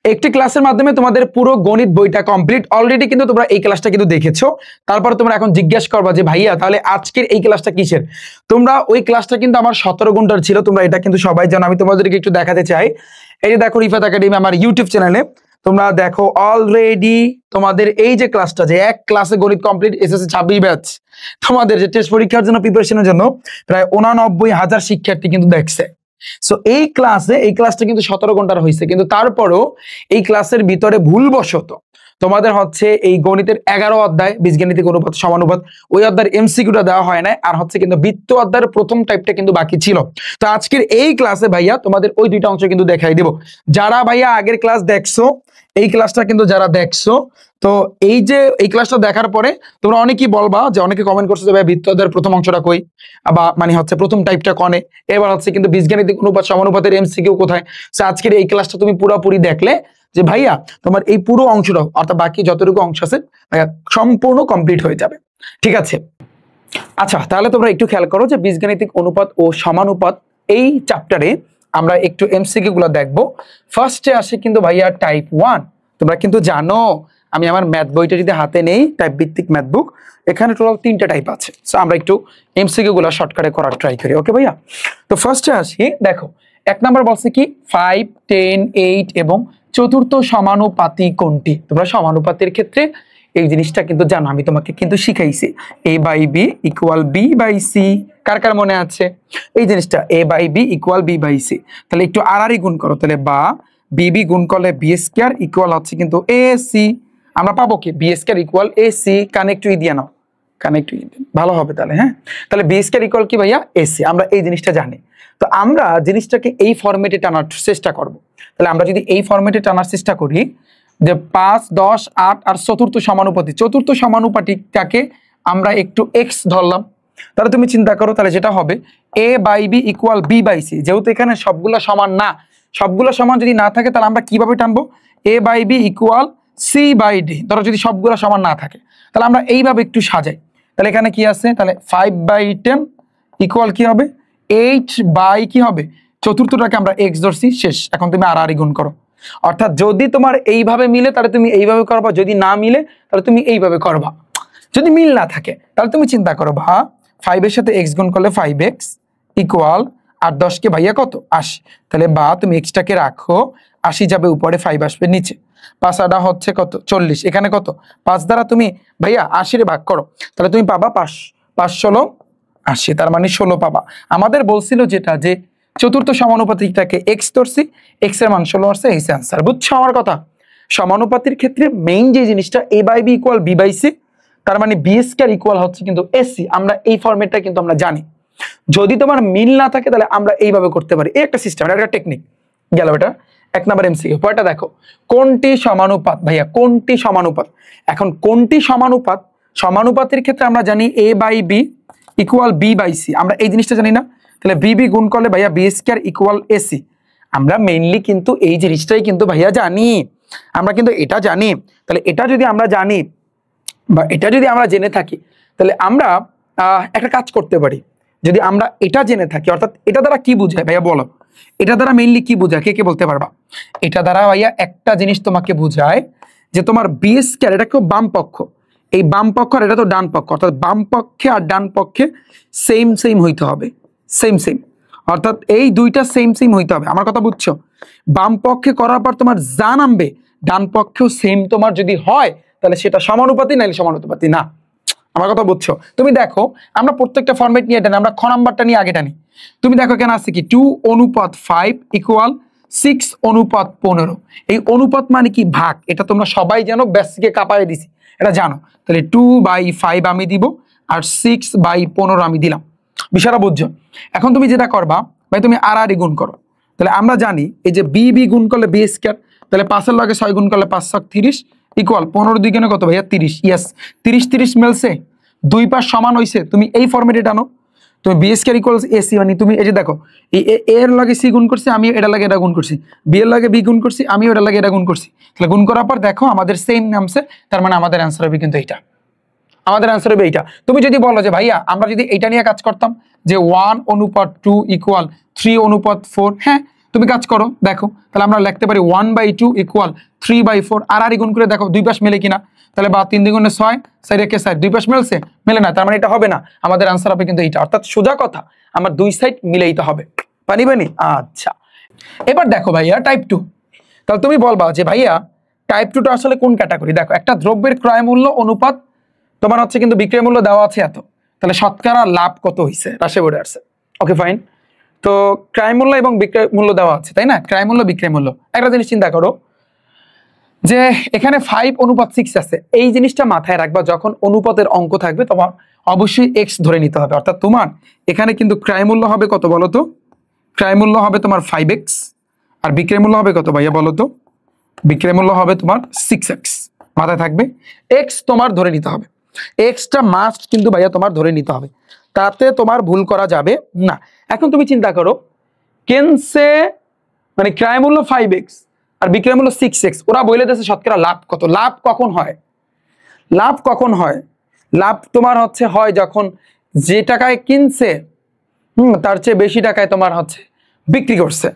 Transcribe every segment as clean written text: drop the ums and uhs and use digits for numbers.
একটি ক্লাসের মাধ্যমে তোমাদের পুরো গণিত বইটা কমপ্লিট অলরেডি, কিন্তু তোমরা এই ক্লাসটা কিন্তু দেখেছো। তারপর তোমরা এখন জিজ্ঞাসা করবা যে ভাইয়া তাহলে আজকের এই ক্লাসটা কিসের। তোমরা ওই ক্লাসটা কিন্তু আমার 17 ঘন্টার ছিল, তোমরা এটা কিন্তু সবাই জানো। আমি তোমাদেরকে একটু দেখাতে চাই। এই যে দেখো রিফাত একাডেমি আমার ইউটিউব চ্যানেলে তোমরা দেখো অলরেডি তোমাদের এই যে ক্লাসটা, যে এক ক্লাসে গণিত কমপ্লিট এসএসসি 26 ব্যাচ, তোমাদের যে টেস্ট পরীক্ষার জন্য প্রিপারেশনের জন্য প্রায় 89,000 শিক্ষার্থী কিন্তু দেখছে। সো এই ক্লাসটা কিন্তু 17 ঘন্টার হয়েছে, কিন্তু তারপরও এই ক্লাসের ভিতরে ভুলবশত তোমাদের হচ্ছে এই গণিতের 11 অধ্যায় বীজগাণিতিক অনুপাত সমানুপাত ওই অধ্যায়ের এমসিকিউটা দেওয়া হয় না, আর হচ্ছে কিন্তু বৃত্ত অধ্যায়ের প্রথম টাইপটা কিন্তু বাকি ছিল। তো আজকের এই ক্লাসে ভাইয়া তোমাদের ওই দুইটা অংশ কিন্তু দেখাই দিব। যারা ভাইয়া আগের ক্লাস দেখছো, এই ক্লাসটা কিন্তু যারা দেখছো, তো এই যে এই ক্লাসটা দেখার পরে তোমরা অনেকেই বলবা, যে অনেকে কমেন্ট করছে যে ভাই বৃত্ত অধ্যায়ের প্রথম অংশটা কই, বা মানে হচ্ছে প্রথম টাইপটা কনে, এবার হচ্ছে কিন্তু বীজগাণিতিক অনুপাত সমানুপাতের এমসিকিউ কোথায়। সো আজকের এই ক্লাসটা তুমি পুরোপুরি দেখলে যে ভাইয়া তোমার এই পুরো অংশটা অর্থাৎ বাকি যতটুকু অংশ আছে ভাইয়া সম্পূর্ণ কমপ্লিট হয়ে যাবে। ঠিক আছে, আচ্ছা তাহলে তোমরা একটু খেয়াল করো যে বীজগাণিতিক অনুপাত ও সমানুপাত এই চ্যাপ্টারে আমরা একটু এমসিকিউ গুলো দেখবো। ফার্স্টে আসে কিন্তু ভাইয়া টাইপ 1। তোমরা কিন্তু জানো আমি আমার ম্যাথ বইটা যদি হাতে নেই, টাইপ ভিত্তিক ম্যাথ বুক, এখানে টোটাল 3টা টাইপ আছে। সো আমরা একটু এমসিকিউ গুলো শর্টকাটে করার ট্রাই করি। ওকে ভাইয়া, তো ফার্স্টে আসি। দেখো 1 নাম্বার বলছে কি 5, 10, 8 এবং চতুর্থ সমানুপাতি কোনটি। তোমরা সমানুপাতের ক্ষেত্রে এই জিনিসটা কিন্তু জানো, আমি তোমাকে কিন্তু শিখাইছি a/b = b/c। কার কার মনে আছে এই জিনিসটা, a/b = b/c। তাহলে একটু আড়াআড়ি গুণ করো, তাহলে বা bb গুণ করলে b² ইকুয়াল হচ্ছে কিন্তু ac। আমরা পাবো কি b² ইকুয়াল ac। কানেক্ট ই দিয়ে নাও, কানেক্ট ই ভালো হবে তাহলে। হ্যাঁ, তাহলে b² ইকুয়াল কি ভাইয়া ac। আমরা এই জিনিসটা জানি। তো আমরা জিনিসটাকে এই ফরম্যাটে টানার চেষ্টা করব। তাহলে আমরা যদি এই ফরম্যাটে টানার চেষ্টা করি যে 5, 10, 8 আর চতুর্থ সমানুপাতিকটাকে আমরা একটু x ধরলাম, তাহলে তুমি চিন্তা করো, তাহলে যেটা হবে a/b = b/c। যেহেতু এখানে সবগুলো সমান না, সবগুলো সমান যদি না থাকে তাহলে আমরা কিভাবে টানবো a/b = c/d। ধরো যদি সবগুলো সমান না থাকে তাহলে আমরা এইভাবে একটু সাজাই। তাহলে এখানে কি আছে, তাহলে 5/10 ইকুয়াল কি হবে 8 কি হবে চতুর্থটাকে আমরা x ধরছি, শেষ। এখন তুমি আড়াআড়ি গুণ করো, অর্থাৎ যদি তোমার এইভাবে মিলে তাহলে তুমি এইভাবে করবা, যদি না মিলে তাহলে তুমি এইভাবে করবা। যদি মিল না থাকে তাহলে তুমি চিন্তা করো 5 এর সাথে x গুণ করলে 5x ইকুয়াল 8 10 কে ভাইয়া কত 80। তাহলে বা তুমি xটাকে রাখো, 80 যাবে উপরে, 5 আসবে নিচে, 5 আডা হচ্ছে কত 40। এখানে কত 5 দ্বারা তুমি ভাইয়া 80 রে ভাগ করো, তাহলে তুমি পাবা 5 16 80, তার মানে 16 পাবা। আমাদের বলছিল যেটা যে চতুর্থ সমানুপাতিকটাকে x ধরছি, x এর মান 16 আসছে, এই आंसर। বুঝছো আমার কথা? সমানুপাতির ক্ষেত্রে মেইন যে জিনিসটা a/b = b/c, তার মানে b² ইকুয়াল হচ্ছে কিন্তু ac। আমরা এই ফরম্যাটটা কিন্তু আমরা জানি। যদি তোমার মিল না থাকে তাহলে আমরা এইভাবে করতে পারি, এই একটা সিস্টেম, এটা একটা টেকনিক গেল। এটা 1 নাম্বার এমসিকিউ। পরেরটা দেখো কোনটি সমানুপাত। ভাইয়া কোনটি সমানুপাত, এখন কোনটি সমানুপাত, সমানুপাতের ক্ষেত্রে আমরা জানি a/b = b/c। আমরা এই জিনিসটা জানি না, তাহলে bb গুণ করলে ভাইয়া b² ইকুয়াল ac। আমরা মেইনলি কিন্তু এই জিনিসটাই কিন্তু ভাইয়া জানি, আমরা কিন্তু এটা জানি। তাহলে এটা যদি আমরা জানি বা এটা যদি আমরা জেনে থাকি তাহলে আমরা একটা কাজ করতে পারি। যদি আমরা এটা জেনে থাকি, অর্থাৎ এটা দ্বারা কি বোঝায় ভাইয়া বলো, এটা দ্বারা মেইনলি কি বোঝায়, কে কে বলতে পারবা? এটা দ্বারা ভাইয়া একটা জিনিস তোমাকে বোঝায় যে তোমার b², এটা কেউ বাম পক্ষ, এই বাম পক্ষ আর এটা তো ডান পক্ষ, অর্থাৎ বাম পক্ষে আর ডান পক্ষে সেম হইতে হবে, সেম। অর্থাৎ এই দুইটা সেম হইতে হবে। আমার কথা বুঝছো? বাম পক্ষে করার পর তোমার যা নামবে ডান পক্ষেও সেম তোমার যদি হয় তাহলে সেটা সমানুপাতি, নাইলে সমানুপাতি না। আমার কথা বুঝছো? তুমি দেখো আমরা প্রত্যেকটা ফরম্যাট নিয়ে টানি, আমরা খ নাম্বারটা নিয়ে আগে টানি। তুমি দেখো কেন আছে কি 2:5 = 6:15। এই অনুপাত মানে কি ভাগ, এটা তোমরা সবাই জানো, বেসিকে কাপায় দিছি, এটা জানো। তাহলে 2/5 আমি দিব আর 6/15 আমি দিলাম, বিষয়টা বুঝছো? এখন তুমি যেটা করবা ভাই, তুমি আড়াআড়ি গুণ করো। তাহলে আমরা জানি এই যে b গুণ করলে b², তাহলে 5 এর লগে 6 গুণ করলে 5 × 30 ইকুয়াল 15 দুইগুণে কত ভাইয়া 30। ইয়েস, 30 মিলছে, দুই পাশ সমান হইছে। তুমি এই ফরম্যাটে টানো, তুমি b² ইকুয়াল ac, মানে তুমি এই যে দেখো এই a এর লগে c গুণ করছি, আমি এটা লাগে এটা গুণ করছি, b এর লগে b গুণ করছি, আমি ওটা লাগে এটা গুণ করছি। তাহলে গুণ করার পর দেখো আমাদের সেম নামছে, তার মানে আমাদের অ্যান্সার হবে কিন্তু এইটা, আমাদের অ্যান্সার হবে এইটা। তুমি যদি বলো যে ভাইয়া আমরা যদি এইটা নিয়ে কাজ করতাম যে 1:2 = 3:4, হ্যাঁ তুমি কাজ করো দেখো, তাহলে আমরা লিখতে পারি 1/2 ইকুয়াল 3/4। আর গুণ করে দেখো দুই পাশ মেলে কিনা, তাহলে বা 3 × 6 4 × 4 দুই পাশ মেলছে, মেলে না, তার মানে এটা হবে না, আমাদের আনসার হবে কিন্তু এইটা। অর্থাৎ সোজা কথা আমার দুই সাইড মিলেইতে হবে। পানি পানি। আচ্ছা এবার দেখো ভাইয়া টাইপ 2। তাহলে তুমি বলবা যে ভাইয়া টাইপ 2টা আসলে কোন ক্যাটাগরি। দেখো একটা দ্রব্যের ক্রয় মূল্য অনুপাত তোমার হচ্ছে কিন্তু বিক্রয় মূল্য দেওয়া আছে এত, তাহলে শতকরা লাভ কত হয়েছে রাশি বোর্ডে আসছে। ওকে ফাইন, তো ক্রয় মূল্য এবং বিক্রয় মূল্য দেওয়া আছে তাই না, ক্রয় মূল্য বিক্রয় মূল্য। একটা জিনিস চিন্তা করো যে এখানে 5:6 আছে, এই জিনিসটা মাথায় রাখবা, যখন অনুপাতের অঙ্ক থাকবে তোমার অবশ্যই এক্স ধরে নিতে হবে। অর্থাৎ তোমার এখানে কিন্তু ক্রয় মূল্য হবে কত বলো তো, ক্রয় মূল্য হবে তোমার 5x, আর বিক্রয় মূল্য হবে কত ভাইয়া বলো তো, বিক্রয় মূল্য হবে তোমার 6x। মাথায় থাকবে এক্স তোমার ধরে নিতে হবে, এক্সটা মাস্ট কিন্তু ভাইয়া তোমার ধরে নিতে হবে, তাতে তোমার ভুল করা যাবে না। এখন তুমি চিন্তা করো কেনসে মানে ক্রয় মূল্য 5x আর বিক্রয় মূল্য 6x, ওরা বলে দিয়েছে শতকরা লাভ কত। লাভ কখন হয়, লাভ কখন হয়, লাভ তোমার হচ্ছে হয় যখন যে টাকায় কিনছে তার চেয়ে বেশি টাকায় তোমার হচ্ছে বিক্রি করছে।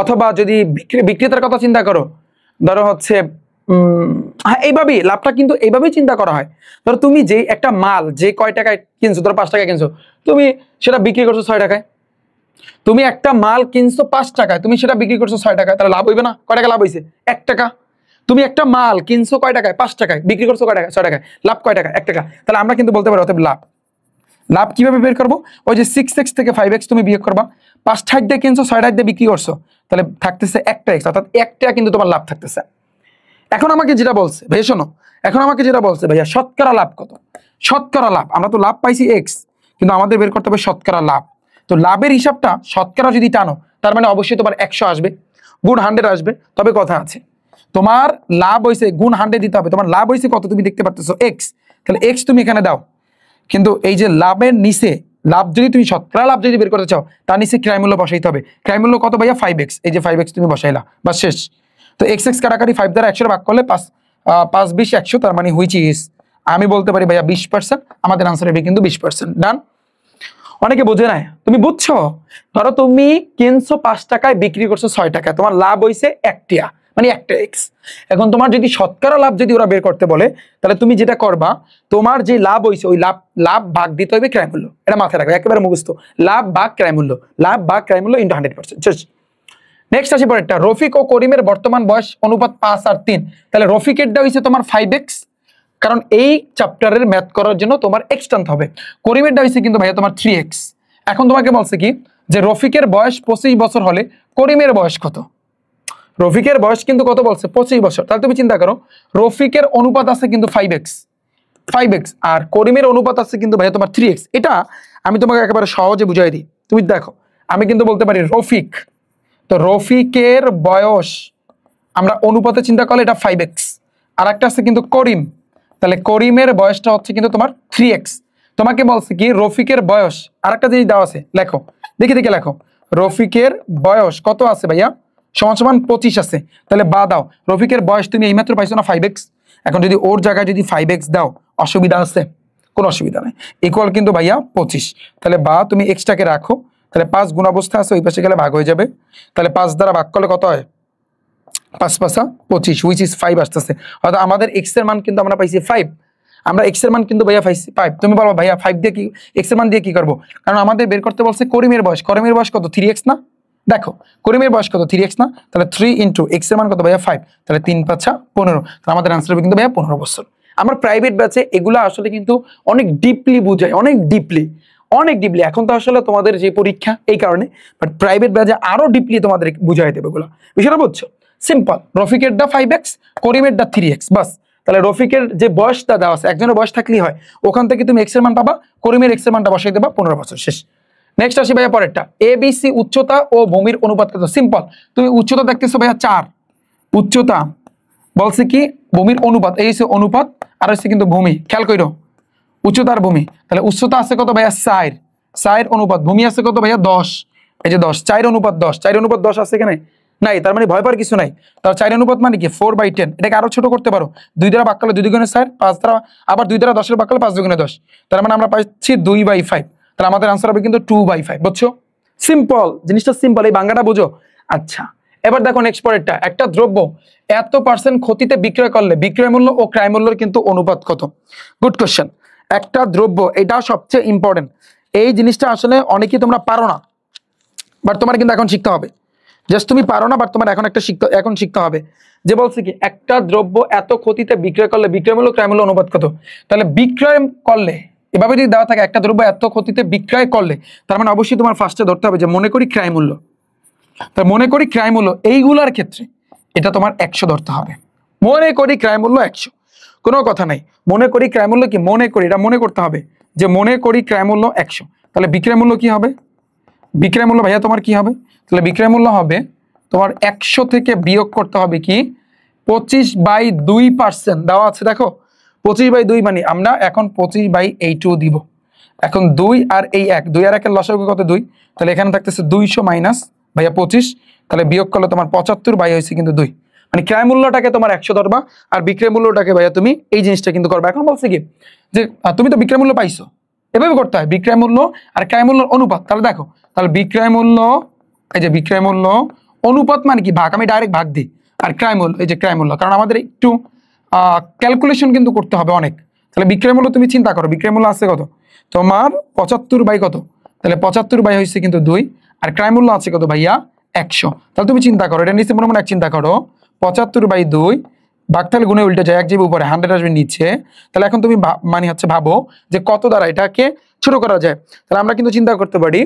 অথবা যদি বিক্রেতার কথা চিন্তা করো, ধরো হচ্ছে হ্যাঁ এইভাবেই লাভটা কিন্তু এইভাবেই চিন্তা করা হয়। ধরো তুমি যে একটা মাল যে কয় টাকায় কিনছো, ধরো 5 টাকায় কিনছো, তুমি সেটা বিক্রি করছো 6 টাকায়। তুমি একটা মাল কিনছো 5 টাকায়, তুমি সেটা বিক্রি করছো 6 টাকায়, তাহলে লাভ হইবে না? কয় টাকা লাভ হয়েছে? 1 টাকা। তুমি একটা মাল কিনছো কয় টাকায়? 5 টাকায়, বিক্রি করছো কয় টাকায়? 6 টাকায়, লাভ কয় টাকা? 1 টাকা। তাহলে আমরা কিন্তু বলতে পারি অতএব লাভ। লাভ কিভাবে বের করবো? ওই যে 6x থেকে 5x তুমি বিয়োগ করবা, 5 ষাট দিয়ে কিনছো 6 ষাট দিয়ে বিক্রি করছো, তাহলে থাকতেছে 1 টাকা, অর্থাৎ 1 টাকা কিন্তু তোমার লাভ থাকতেছে। এখন আমাকে যেটা বলছে ভাইয়া শোনো, এখন আমাকে যেটা বলছে ভাইয়া শতকরা লাভ কত। শতকরা লাভ, আমরা তো লাভ পাইছি x, কিন্তু আমাদের বের করতে হবে শতকরা লাভ। তো লাভের হিসাবটা শতকরা যদি টানো, তার মানে অবশ্যই তোমার 100 আসবে, গুণ 100 আসবে। তবে কথা আছে, তোমার লাভ হয়েছে গুণ 100 দিতে হবে। তোমার লাভ হয়েছে কত তুমি দেখতে পারতেছো x, তাহলে x তুমি এখানে দাও। কিন্তু এই যে লাভের নিচে লাভ যদি তুমি শতকরা লাভ যদি বের করতে চাও, তার নিচে ক্রয় মূল্য বসাইতে হবে। ক্রয় মূল্য কত ভাইয়া? 5x। এই যে 5x তুমি বসাইলা, বাস শেষ। তো x কাটাকাটি 5 দ্বারা 100 ভাগ করলে 5 20 100, তার মানে হুইচ ইজ আমি বলতে পারি ভাইয়া 20%। আমাদের আনসার হবে কিন্তু 20%। ডান। অনেকে বোঝে না, তুমি বুঝছো? ধরো তুমি কিনছো 5 টাকায়, বিক্রি করছো 6 টাকায়, তোমার লাভ হয়েছে 1 টাকা, মানে 1 টা এক্স। এখন তোমার যদি শতকরা লাভ যদি ওরা বের করতে বলে, তাহলে তুমি যেটা করবা, তোমার যে লাভ হয়েছে ওই লাভ ভাগ দিতে হবে ক্রয় মূল্য। এটা মাথায় রাখবে, একেবারে মুখস্থ। লাভ ভাগ ক্রয় মূল্য, লাভ ভাগ ক্রয় মূল্য ইনটু 100%। নেক্সট আসি পরেরটা, রফিক ও করিমের বর্তমান বয়স অনুপাত 5 আর 3। তাহলে রফিকেরটা হয়েছে তোমার 5x, কারণ এই চ্যাপ্টারের ম্যাথ করার জন্য তোমার এক্স টানতে হবে। করিমেরটা হয়েছে কিন্তু ভাইয়া তোমার 3x। এখন তোমাকে বলছে কি যে রফিকের বয়স 25 বছর হলে করিমের বয়স কত। রফিকের বয়স কিন্তু কত বলছে? 25 বছর। তাহলে তুমি চিন্তা করো, রফিকের অনুপাত আছে কিন্তু 5x, আর করিমের অনুপাত আছে কিন্তু ভাইয়া তোমার 3x। এটা আমি তোমাকে একেবারে সহজে বুঝাই দিই। তুমি দেখো, আমি কিন্তু বলতে পারি রফিক, তো রফিকের বয়স আমরা অনুপাতে চিন্তা করলে এটা 5x। আর একটা আছে কিন্তু করিম, তাহলে করিমের বয়সটা হচ্ছে কিন্তু তোমার 3x। তোমাকে বলছে কি রফিকের বয়স, আর একটা জিনিস দেওয়া আছে, লেখো দেখে লেখো, রফিকের বয়স কত আছে ভাইয়া? সমান সমান 25 আছে। তাহলে বা দাও, রফিকের বয়স তুমি এইমাত্র পাইছো না 5x, এখন যদি ওর জায়গায় যদি 5x দাও, অসুবিধা আছে? কোনো অসুবিধা নেই, ইকুয়াল কিন্তু ভাইয়া 25। তাহলে বা তুমি এক্সটাকে রাখো, তাহলে 5 গুণ অবস্থা আছে, ওই পাশে গেলে ভাগ হয়ে যাবে। তাহলে 5 দ্বারা ভাগ করলে কত হয়? 5 5 25, হুইচ ইজ 5 আসতেছে। অর্থাৎ আমাদের x এর মান কিন্তু আমরা পাইছি 5, আমরা x এর মান কিন্তু ভাইয়া পাইছি 5। তুমি বলবো ভাইয়া 5 দিয়ে কি x এর মান দিয়ে কি করবো? কারণ আমাদের বের করতে বলছে করিমের বয়স। করিমের বয়স কত? 3x না? দেখো করিমের বয়স কত? 3x না? তাহলে 3 ইন্টু x এর মান কত ভাইয়া? 5। তাহলে 3 5 15। তাহলে আমাদের আনসার হবে কিন্তু ভাইয়া 15 বছর। আমরা প্রাইভেট ব্যাচে এগুলো আসলে কিন্তু অনেক ডিপলি বুঝাই, অনেক ডিপলি। এখন তো আসলে তোমাদের যে পরীক্ষা এই কারণে, বাট প্রাইভেট ব্যাচে আরো ডিপলি তোমাদের বুঝাই দেবে এগুলো। বিষয়টা বুঝছো? সিম্পল, রফিকেরটা 5x, করিমেরটা 3x, বাস। তাহলে রফিকের যে বয়সটা দেওয়া আছে, একজনের বয়স থাকলেই হয়, ওখান থেকে তুমি x এর মান পাবা, করিমের x এর মানটা বসাই দেবা, 15 বছর, শেষ। নেক্সট আসি ভাইয়া পরেরটা, ABC উচ্চতা ও ভূমির অনুপাত কত। সিম্পল, তুমি উচ্চতা দেখতেছো ভাইয়া 4, উচ্চতা বলছে কি ভূমির অনুপাত, এই হচ্ছে অনুপাত, আর হচ্ছে কিন্তু ভূমি। খেয়াল করো, উচ্চতা আর ভূমি। তাহলে উচ্চতা আছে কত ভাইয়া? 4 অনুপাত, ভূমি আছে কত ভাইয়া? 10, এই যে 10, 4 অনুপাত 10, 4 অনুপাত 10 আছে এখানে নাই, তার মানে ভয় পাওয়ার কিছু নাই। তার 4 অনুপাত মানে কি 4/10। এটাকে আরো ছোট করতে পারো, 2 দ্বারা ভাগ করলে 2 দুগুণে 4, 5 দ্বারা আবার 2 দ্বারা 10 এর ভাগ করলে 5 দুগুণে 10, তার মানে আমরা পাচ্ছি 2/5। তাহলে আমাদের আনসার হবে কিন্তু 2/5। বুঝছো? সিম্পল, জিনিসটা সিম্পল, এই বাংলাটা বুঝো। আচ্ছা, এবার দেখো নেক্সট পরেরটা, একটা দ্রব্য এত পার্সেন্ট ক্ষতিতে বিক্রয় করলে বিক্রয় মূল্য ও ক্রয় মূল্যের কিন্তু অনুপাত কত? Good question. একটা দ্রব্য, এটা সবচেয়ে ইম্পর্টেন্ট, এই জিনিসটা আসলে অনেকেই তোমরা পারো না, বাট তোমার কিন্তু এখন শিখতে হবে। জাস্ট তুমি পারো না, বাট তোমার এখন শিখতে হবে। যে বলছে কি একটা দ্রব্য এত ক্ষতিতে বিক্রয় করলে বিক্রয় মূল্য ক্রয় মূল্য অনুপাত কত। তাহলে বিক্রয় করলে এভাবে যদি দেওয়া থাকে একটা দ্রব্য এত ক্ষতিতে বিক্রয় করলে, তার মানে অবশ্যই তোমার ফার্স্টে ধরতে হবে যে মনে করি ক্রয় মূল্য। তার মনে করি ক্রয় মূল্য এইগুলার ক্ষেত্রে এটা তোমার 100 ধরতে হবে। মনে করি ক্রয় মূল্য 100, কোনো কথা নাই। মনে করি ক্রয় মূল্য কি, মনে করি, এটা মনে করতে হবে যে মনে করি ক্রয় মূল্য 100। তাহলে বিক্রয় মূল্য কি হবে? বিক্রয় মূল্য ভাইয়া তোমার কি হবে? তাহলে বিক্রয় মূল্য হবে তোমার 100 থেকে বিয়োগ করতে হবে কি 25/2% দেওয়া আছে। দেখো 25/2 মানে আমরা এখন 25/2 দিব। এখন 2 আর এই 1, 2 আর 1 এর লসাগু কত? 2। তাহলে এখানে থাকতেছে 200 মাইনাস ভাইয়া 25, তাহলে বিয়োগ করলে তোমার 75 বাই হয়েছে কিন্তু 2। মানে ক্রয় মূল্যটাকে তোমার 100 ধরবা, আর বিক্রয় মূল্যটাকে ভাইয়া তুমি এই জিনিসটা কিন্তু করবা। এখন বলছে কি যে তুমি তো বিক্রয় মূল্য পাইছো, এভাবে করতে হয় বিক্রয় মূল্য আর ক্রয় মূল্যের অনুপাত। তাহলে দেখো, তাহলে বিক্রয় মূল্য, এই যে বিক্রয় মূল্য অনুপাত মানে কি ভাগ, আমি ডাইরেক্ট ভাগ দিই। আর ক্রয় মূল্য, এই যে ক্রয় মূল্য, কারণ আমাদের একটু ক্যালকুলেশন কিন্তু করতে হবে অনেক। তাহলে বিক্রয় মূল্য তুমি চিন্তা করো, বিক্রয় মূল্য আছে কত তোমার 75 বাই কত, তাহলে 75 বাই হয়েছে কিন্তু 2, আর ক্রয় মূল্য আছে কত ভাইয়া 100। তাহলে তুমি চিন্তা করো, এটা নিচে মনে মনে এক চিন্তা করো 75/2 ভাগ, তাহলে গুণে উল্টে যায়, 1 যাবে উপরে 100 আসবে নিচে। তাহলে এখন তুমি মানে হচ্ছে ভাবো যে কত দ্বারা এটাকে ছোট করা যায়। তাহলে আমরা কিন্তু চিন্তা করতে পারি,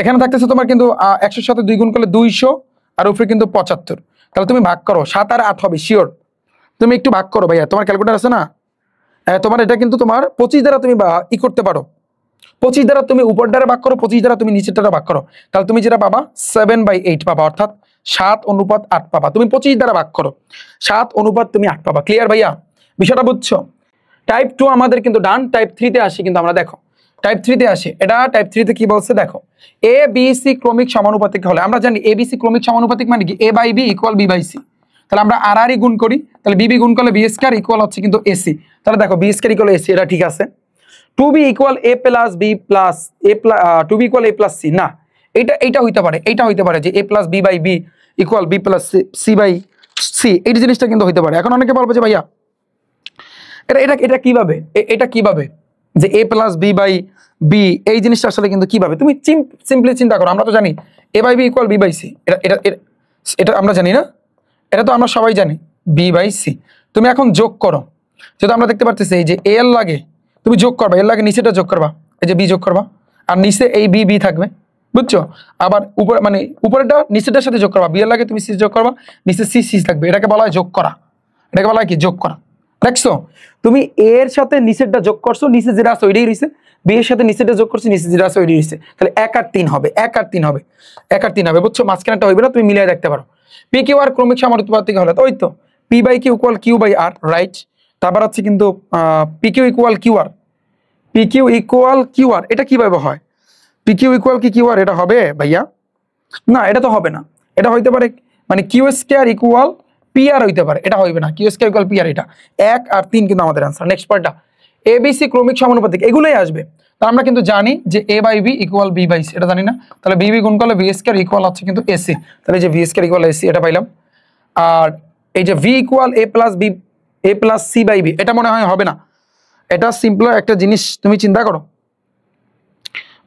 এখানে থাকতেছে তোমার কিন্তু 100 সাথে 2 গুণ করলে 200, আর উপরে কিন্তু 75। তাহলে তুমি ভাগ করো, 7 আর 8 হবে শিওর। তুমি একটু ভাগ করো ভাইয়া, তোমার ক্যালকুলেটর আছে না? তোমার এটা কিন্তু তোমার 25 দ্বারা তুমি করতে পারো। 25 দ্বারা তুমি উপর দ্বারা ভাগ করো, 25 দ্বারা তুমি নিচের দ্বারা ভাগ করো, তাহলে তুমি যেটা পাবা 7/8 পাবা, অর্থাৎ 7:8 পাবা। তুমি 25 দ্বারা ভাগ করো, 7:8 তুমি 8 পাবা। ক্লিয়ার ভাইয়া, বিষয়টা বুঝছো? টাইপ 2 আমাদের কিন্তু ডান। টাইপ 3 তে আসি, কিন্তু আমরা দেখো টাইপ 3 তে আসি। এটা টাইপ 3 তে কি বলছে দেখো, এ বি সি ক্রমিক সমানুপাতিক হলে, আমরা জানি এ বি সি ক্রমিক সমানুপাতিক মানে কি A/B = B/C। তাহলে আমরা আর গুণ করি, তাহলে বিবি গুণ করলে বি স্কয়ার ইকুয়াল হচ্ছে কিন্তু এসি। তাহলে দেখো বি স্কয়ার ইকুয়াল এসি, এটা ঠিক আছে। 2b = a + b + a 2b = a + c, না এটা হইতে পারে, এটা হইতে পারে যে a + b/b = b + c/c, এই জিনিসটা কিন্তু হইতে পারে। এখন অনেকে বলবে যে ভাইয়া এটা কিভাবে, এটা কিভাবে যে a + b/b, এই জিনিসটা আসলে কিন্তু কিভাবে? তুমি সিম্পলি চিন্তা করো, আমরা তো জানি a/b = b/c, এটা আমরা জানি না? এটা তো আমরা সবাই জানি b/c। তুমি এখন যোগ করো, যেটা আমরা দেখতে পারতেছি এই যে a এর লাগে তুমি যোগ করবা, এর লাগে নিচেটা যোগ করবা, এই যে b যোগ করবা, আর নিচে এই b থাকবে, বুঝছো? আবার উপরে মানে উপরেটা নিচেটার সাথে যোগ করবা, b এর লাগে তুমি c যোগ করবা, নিচে c থাকবে। এটাকে বলা হয় যোগ করা, এটাকে বলা হয় কি যোগ করা। দেখছো তুমি a এর সাথে নিচেরটা যোগ করছো, নিচে যেটা আছে ওইটাই রইছে, b এর সাথে নিচেরটা যোগ করছো, নিচে যেটা আছে ওইটাই রইছে। তাহলে 1 আর 3 হবে, 1 আর 3 হবে, 1 আর 3 হবে, বুঝছো? মাঝখানেটা হইবে না, তুমি মিলিয়ে দেখতে পারো। p/q/r ক্রমিক সমানুপাতিক হলে তো ওই তো p/q = q/r, রাইট? তারপর হচ্ছে কিন্তু pq = qr, pq = qr, এটা কিভাবে হয়? pq = কি qr, এটা হবে ভাইয়া? না, এটা তো হবে না। এটা হইতে পারে মানে q² = pr হইতে পারে, এটা হইবে না। q² = pr, এটা 1 আর 3 কিন্তু আমাদের आंसर। নেক্সট পয়েন্টটা abc ক্রমিক সমানুপাতিক, এগুলাই আসবে। তো আমরা কিন্তু জানি যে a/b = b/c, এটা জানি না? তাহলে bb গুণ করলে v² ইকুয়াল হচ্ছে কিন্তু ac, তাহলে যে v² = ac এটা পাইলাম। আর এই যে v = a + c/b, এটা মনে হয় হবে না। এটা সিম্পল একটা জিনিস, তুমি চিন্তা করো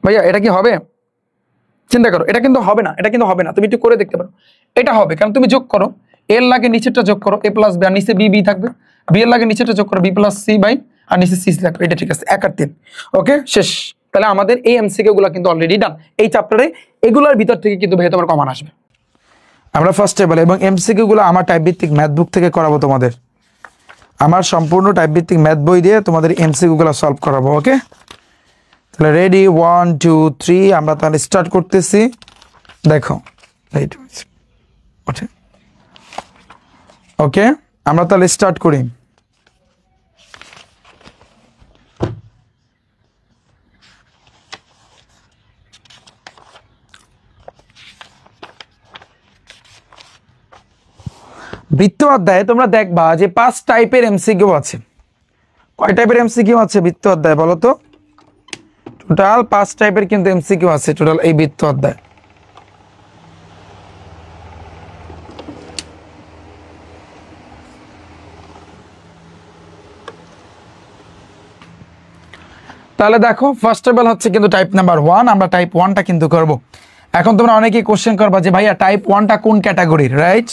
ভাইয়া এটা কি হবে? চিন্তা করো, এটা কিন্তু হবে না, এটা কিন্তু হবে না। তুমি একটু করে দেখতে পারো, এটা হবে, কারণ তুমি যোগ করো, এর লাগে নিচেরটা যোগ করো a + b, আর নিচে b থাকবে, b এর লাগে নিচেরটা যোগ করো b + c বাই, আর নিচে c থাকবে, এটা ঠিক আছে। 1 আর 3, ওকে শেষ। তাহলে আমাদের এই এমসিকিউ গুলো কিন্তু অলরেডি ডান। এই চ্যাপ্টারে এগুলোর ভিতর থেকে কিন্তু ভাই তোমার কমন আসবে। আমরা ফার্স্ট টেবল এবং এমসিকিউ গুলো আমার টাইপ ভিত্তিক ম্যাথ বুক থেকে করাবো তোমাদের। আমার সম্পূর্ণ টাইপ ভিত্তিক ম্যাথ বই দিয়ে তোমাদের এমসিকিউ গুলো সলভ করাবো, ওকে? তাহলে রেডি 1 2 3, আমরা তাহলে স্টার্ট করতেছি। দেখো ওকে, আমরা তাহলে স্টার্ট করি। বৃত্ত অধ্যায়ে তোমরা দেখবা যে 5 টাইপের এমসিকিউ আছে। কয় টাইপের এমসিকিউ আছে বৃত্ত অধ্যায়ে বলো তো? টোটাল 5 টাইপের কিন্তু এমসিকিউ আছে টোটাল এই বৃত্ত অধ্যায়। তাহলে দেখো ফার্স্ট অফ অল হচ্ছে কিন্তু টাইপ নাম্বার 1, আমরা টাইপ 1টা কিন্তু করব। এখন তোমরা অনেকেই কোশ্চেন করবা যে ভাইয়া টাইপ 1টা কোন ক্যাটাগরির, রাইট?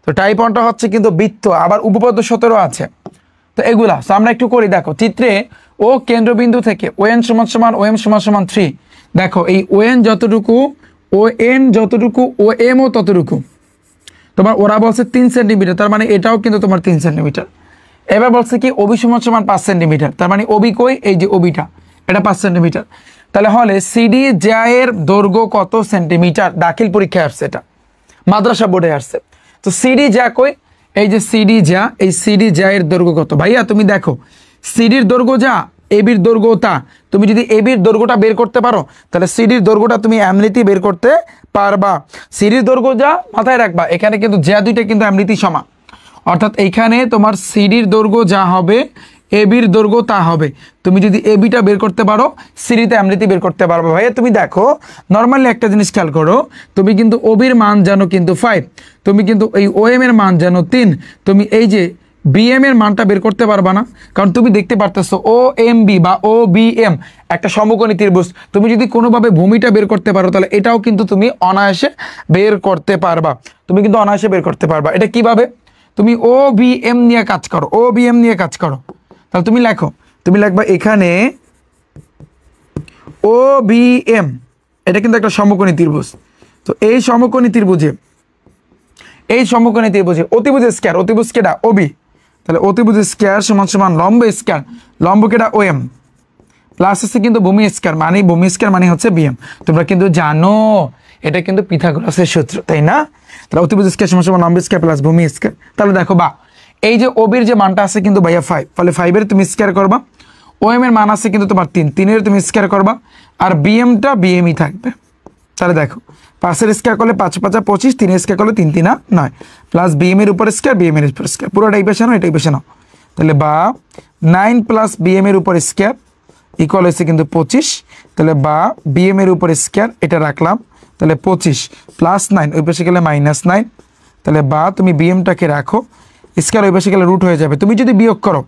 তো টাইপ 1টা হচ্ছে কিন্তু বৃত্ত, আবার উপপাদ্য 17 আছে। তো এগুলা আমরা একটু করি। দেখো চিত্রে ও কেন্দ্রবিন্দু থেকে ON = OM = 3। দেখো এই ON যতটুকু, ON যতটুকু, OM ও ততটুকু। তোমার ওরা বলছে 3 সেন্টিমিটার, তার মানে এটাও কিন্তু তোমার 3 সেন্টিমিটার। এবার বলছে কি OB = 5 সেন্টিমিটার, তার মানে OB কই, এই যে OBটা, এটা 5 সেন্টিমিটার। তাহলে হলে CD এর দৈর্ঘ্য কত সেন্টিমিটার? দাখিল পরীক্ষায় আসছে, এটা মাদ্রাসা বোর্ডে আসছে। তো CD কই, এই যে CD এই CD এর দৈর্ঘ্য কত? ভাইয়া তুমি দেখো সিডির দৈর্ঘ্য যা, এবির দৈর্ঘ্য তা। তুমি যদি এবির দৈর্ঘ্যটা বের করতে পারো তাহলে সিডির দৈর্ঘ্যটা তুমি এমনিতেই বের করতে পারবা। সিডির দৈর্ঘ্য যা, মাথায় রাখবা এখানে কিন্তু যা দুইটা কিন্তু এমনিতেই সমান, অর্থাৎ এইখানে তোমার সিডির দৈর্ঘ্য যা হবে এবির দৈর্ঘ্য তা হবে। তুমি যদি এবিটা বের করতে পারো সিডিতে এমনিতেই বের করতে পারবে। ভাইয়া তুমি দেখো নর্মালি একটা জিনিস খেয়াল করো, তুমি কিন্তু ওবির মান জানো কিন্তু 5, তুমি কিন্তু এই OM এর মান জানো 3, তুমি এই যে BM এর মানটা বের করতে পারবা না, কারণ তুমি দেখতে পারতেছো OMB বা OBM একটা সমকোণী ত্রিভুজ। তুমি যদি কোনোভাবে ভূমিটা বের করতে পারো তাহলে এটাও কিন্তু তুমি অনায়াসে বের করতে পারবা, তুমি কিন্তু অনায়াসে বের করতে পারবা। এটা কিভাবে? তুমি OBM নিয়ে কাজ করো, OBM নিয়ে কাজ করো। তাহলে তুমি লেখো, তুমি লিখবা এখানে OBM, এটা কিন্তু একটা সমকোণী ত্রিভুজ। তো এই সমকোণী ত্রিভুজে অতিভুজ স্কয়ার, অতিভুজ কেটা OB, তাহলে অতিভুজ স্কয়ার = লম্ব স্কয়ার, লম্ব কেটা OM, প্লাস আছে কিন্তু ভূমি স্কয়ার, মানে ভূমি স্কয়ার মানে হচ্ছে BM। তোমরা কিন্তু জানো এটা কিন্তু পিথাগোরাসের সূত্র, তাই না? তাহলে অতিভুজ স্কয়ার = লম্ব স্কয়ার প্লাস ভূমি স্কয়ার। তাহলে দেখো বা এই যে OBর যে মানটা আছে কিন্তু ভাইয়া 5, ফলে 5 এর তুমি স্কয়ার করবা। OM এর মান আছে কিন্তু তোমার 3, 3 এর তুমি স্কয়ার করবা, আর BMটা BMই থাকবে। তাহলে দেখো 5 এর স্কয়ার করলে 5 × 5 = 25, 3 এর স্কয়ার করলে 3 × 3 = 9, প্লাস BM এর উপর স্কয়ার, BM এর উপর স্কয়ার, পুরোটাই পেছানো, এটাই পেছানো। তাহলে বা 9 + BM এর উপর স্কয়ার ইকুয়াল হচ্ছে কিন্তু 25। তাহলে বা BM এর উপর স্কয়ার এটা রাখলাম, তাহলে 25 প্লাস 9 ওই পাশে গেলে -9। তাহলে বা তুমি BMটাকে রাখো, স্কয়ার ওই পাশে গেলে রুট হয়ে যাবে। তুমি যদি বিয়োগ করো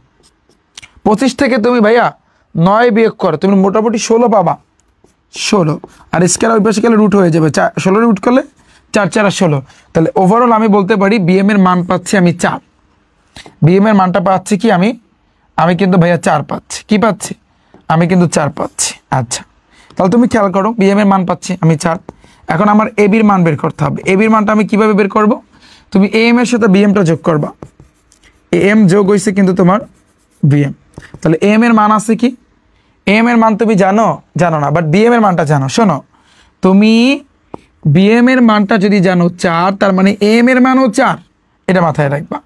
25 থেকে তুমি ভাইয়া 9 বিয়োগ করো, তুমি মোটামুটি 16 পাবা, 16, আর স্কয়ার ওই পাশে গেলে রুট হয়ে যাবে, 16 রুট করলে 4 × 4 = 16। তাহলে ওভারঅল আমি বলতে পারি BM এর মান পাচ্ছি আমি 4, BM এর মানটা পাচ্ছি কি আমি কিন্তু ভাইয়া 4 পাচ্ছি। কি পাচ্ছি? আমি কিন্তু 4 পাচ্ছি। আচ্ছা, তাহলে তুমি খেয়াল করো BM এর মান পাচ্ছি আমি 4। এখন আমার এবির মান বের করতে হবে। এবির মানটা আমি কিভাবে বের করব? তুমি AM এর সাথে BMটা যোগ করবা, AM যোগ হইছে কিন্তু তোমার BM। তাহলে AM এর মান আছে কি? AM এর মান তুমি জানো না, বাট BM এর মানটা জানো। শোনো, তুমি BM এর মানটা যদি জানো 4, তার মানে AM এর মানও 4, এটা মাথায় রাখবা,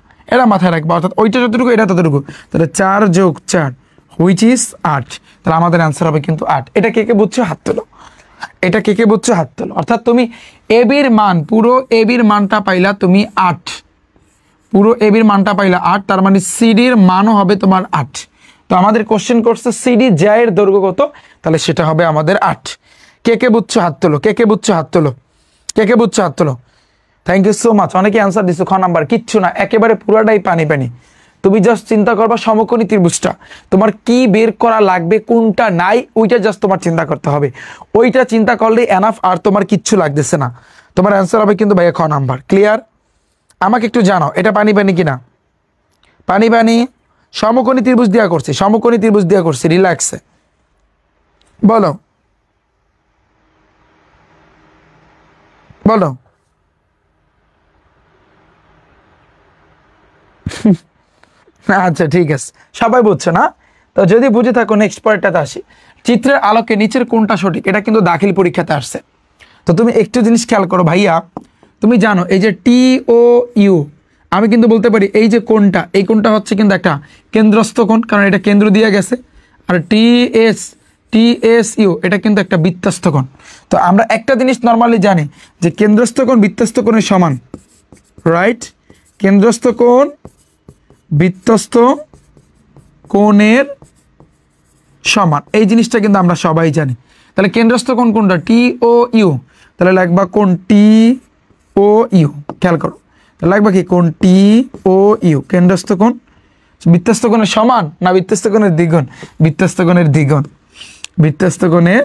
অর্থাৎ ওইটা যতটুকু এটা ততটুকু। তাহলে 4 + 4 হুইচ ইজ 8। তাহলে আমাদের অ্যান্সার হবে কিন্তু 8। এটা কে বুঝছো? হাত তোলো। এটা কে বুঝছো? হাত তোলো। অর্থাৎ তুমি এবির মান, পুরো এবির মানটা পাইলা তুমি 8, পুরো এবির মানটা পাইলা 8, তার মানে সিডির মানও হবে তোমার 8। তো আমাদের কোশ্চেন করছে CD এর দৈর্ঘ্য কত, তাহলে সেটা হবে আমাদের 8। কে বুঝছো? হাত তোলো। কে বুঝছো? হাত তোলো। কে বুঝছো? হাত তোলো। Thank you so much. অনেকে অ্যান্সার দিচ্ছ খ নাম্বার, কিচ্ছু না, একেবারে পুরাটাই পানি। তুমি জাস্ট চিন্তা করবা সমকোণী ত্রিভুজটা তোমার কি বের করা লাগবে, কোনটা নাই, ওইটা জাস্ট তোমার চিন্তা করতে হবে। ওইটা চিন্তা করলে এনাফ, আর তোমার কিচ্ছু লাগতেছে না। তোমার অ্যান্সার হবে কিন্তু ভাইয়া খ নাম্বার। ক্লিয়ার? আমাকে একটু জানাও এটা পানি কিনা। পানি সমকোণী ত্রিভুজ দেওয়া করছি, রিল্যাক্সে বলো। আচ্ছা ঠিক আছে, সবাই বুঝছো না? তো যদি বুঝে থাকো নেক্সট পয়েন্টটাতে আসি। চিত্রের আলোকে নিচের কোনটা সঠিক? এটা কিন্তু দাখিল পরীক্ষাতে আসছে। তো তুমি একটু জিনিস খেয়াল করো ভাইয়া, তুমি জানো এই যে TOU, আমি কিন্তু বলতে পারি এই যে কোণটা, এই কোণটা হচ্ছে কিন্তু একটা কেন্দ্রস্থ কোণ, কারণ এটা কেন্দ্র দিয়ে গেছে। আর TSU এটা কিন্তু একটা বৃত্তস্থ কোণ। তো আমরা একটা জিনিস নর্মালি জানি যে কেন্দ্রস্থ কোণ বৃত্তস্থ কোণের সমান, রাইট? কেন্দ্রস্থ কোণ বৃত্তস্থ কোণের সমান, এই জিনিসটা কিন্তু আমরা সবাই জানি। তাহলে কেন্দ্রস্থ কোণ কোনটা? TOU। তাহলে লাগবা কোণ TOU। খেয়াল করো, তাহলে লাগবা কি? কোণ TOU। কেন্দ্রস্থ কোণ বৃত্তস্থ কোণের সমান না বৃত্তস্থ কোণের দ্বিগুণ? বৃত্তস্থ কোণের দ্বিগুণ। বৃত্তস্থ কোণের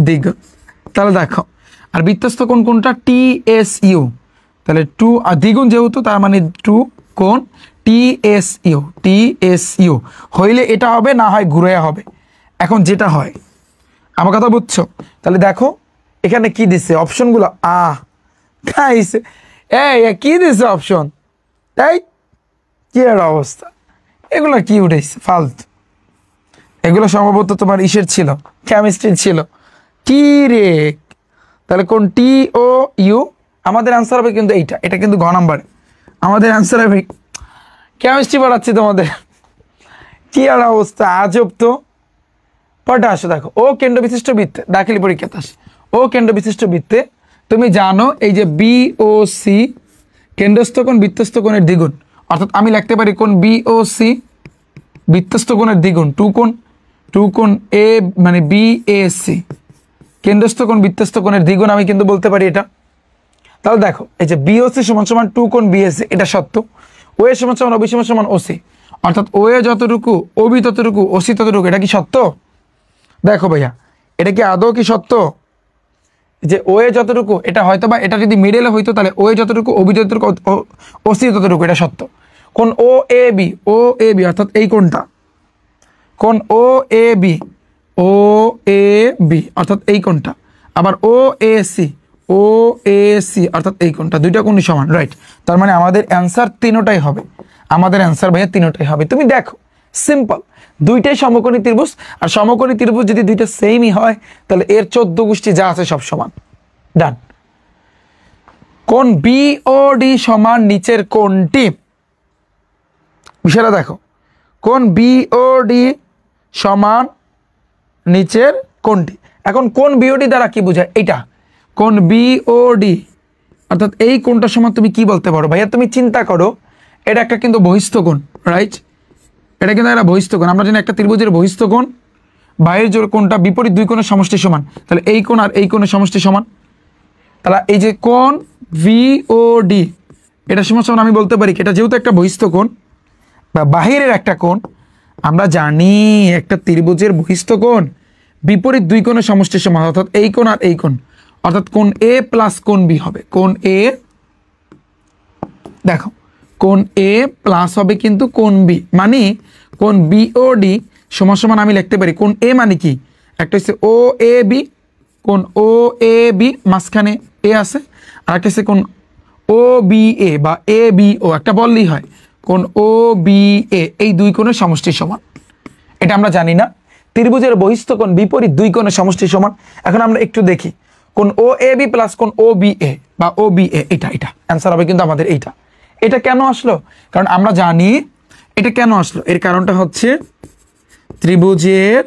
দ্বিগুণ। তাহলে দেখো, আর বৃত্তস্থ কোণ কোনটা? TSU। তাহলে 2 আর দ্বিগুণ যেহেতু, তার মানে 2 কোণ TSU হইলে এটা হবে, না হয় ঘুরে হবে। এখন যেটা হয়, আমার কথা বুঝছো? তাহলে দেখো এখানে কি দিছে অপশনগুলো। খাইছে কি দিছে অপশন, তাই কি এর অবস্থা, এগুলো কি উঠেছে ফালতু। এগুলো সম্ভবত তোমার ইসের ছিল, কেমিস্ট্রির ছিল। কি রে, তাহলে কোন TOU আমাদের অ্যান্সার হবে কিন্তু এইটা, এটা কিন্তু ঘ নাম্বারে আমাদের অ্যান্সার হবে। কেমিস্ট্রি পড়াচ্ছি তোমাদের, কি আর অবস্থা, আজব তো। পড়া আসো দেখো, ও কেন্দ্র বিশিষ্ট বৃত্তে, দাখিলি পরীক্ষাতে আসে ও কেন্দ্র বিশিষ্ট বৃত্তে তুমি জানো এই যে BOC কেন্দ্রস্থ কোণ বৃত্তস্থ কোণের দ্বিগুণ, অর্থাৎ আমি লিখতে পারি কোণ BOC বৃত্তস্থ কোণের দ্বিগুণ, 2 কোণ A মানে BAC কেন্দ্রস্থ কোণ বৃত্তস্থ কোণের দ্বিগুণ, আমি কিন্তু বলতে পারি এটা। তাহলে দেখো এই যে BOC সমান সমান 2 কোণ BAC, এটা সত্য। OA সমান সমান OB সমান সমান OC, অর্থাৎ OA যতটুকু OB ততটুকু OC ততটুকু, এটা কি সত্য? দেখো ভাইয়া, এটা কি আদৌ কি সত্য যে OA যতটুকু, এটা হয়তো বা এটা যদি মিডলে হইতো তাহলে OA যতটুকু OB যতটুকু OC ততটুকু, এটা সত্য। কোন OAB অর্থাৎ এই কোণটা, কোন OAB অর্থাৎ এই কোণটা, আবার OAC অর্থাৎ এই কোণটা, দুইটা কোণই সমান, রাইট। তার মানে আমাদের অ্যান্সার তিনটাই হবে, আমাদের অ্যান্সার ভাইয়া তিনটাই হবে। তুমি দেখো সিম্পল, দুইটাই সমকোণী ত্রিভুজ, আর সমকোণী ত্রিভুজ যদি দুইটা সেমই হয় তাহলে এর 14 গোষ্ঠী যা আছে সব সমান। ডান। কোণ BOD সমান নিচের কোণটি, বিষয়টা দেখো, কোণ BOD সমান নিচের কোণটি। এখন কোণ BOD দ্বারা কি বোঝায়? এইটা কোণ BOD অর্থাৎ এই কোণটা সমান তুমি কি বলতে পারো ভাইয়া? তুমি চিন্তা করো, এটা একটা কিন্তু বহিস্থ কোণ, রাইট? এটা কিন্তু একটা বহিস্থ কোণ। আমরা জানি একটা ত্রিভুজের বহিস্থ কোণ বাইরের জোর কোণটা বিপরীত দুই কোণের সমষ্টি সমান, তাহলে এই কোণ আর এই কোণের সমষ্টি সমান। তাহলে এই যে কোণ VOD এটা সমান সমান আমি বলতে পারি এটা যেহেতু একটা বহিস্থ কোণ বা বাহিরের একটা কোণ, আমরা জানি একটা ত্রিভুজের বহিস্থ কোণ বিপরীত দুই কোণের সমষ্টি সমান, অর্থাৎ এই কোণ আর এই কোণ, অর্থাৎ কোণ A প্লাস কোণ B হবে। কোণ A, দেখো কোণ A প্লাস হবে কিন্তু কোণ B, মানে কোণ BOD সমান সমান আমি লিখতে পারি কোণ A মানে কি, একটা হচ্ছে OAB, কোণ OAB মাঝখানে A আছে, আর একটা হচ্ছে কোণ OBA বা ABO, একটা বললেই হয় কোণ OBA, এই দুই কোণের সমষ্টি সমান। এটা আমরা জানি না, ত্রিভুজের বহিস্থ কোণ বিপরীত দুই কোণের সমষ্টি সমান। এখন আমরা একটু দেখি কোণ OAB প্লাস কোণ OBA বা OBA, এটা অ্যান্সার হবে কিন্তু আমাদের এইটা। এটা কেন আসলো? কারণ আমরা জানি এটা কেন আসলো, এর কারণটা হচ্ছে ত্রিভুজের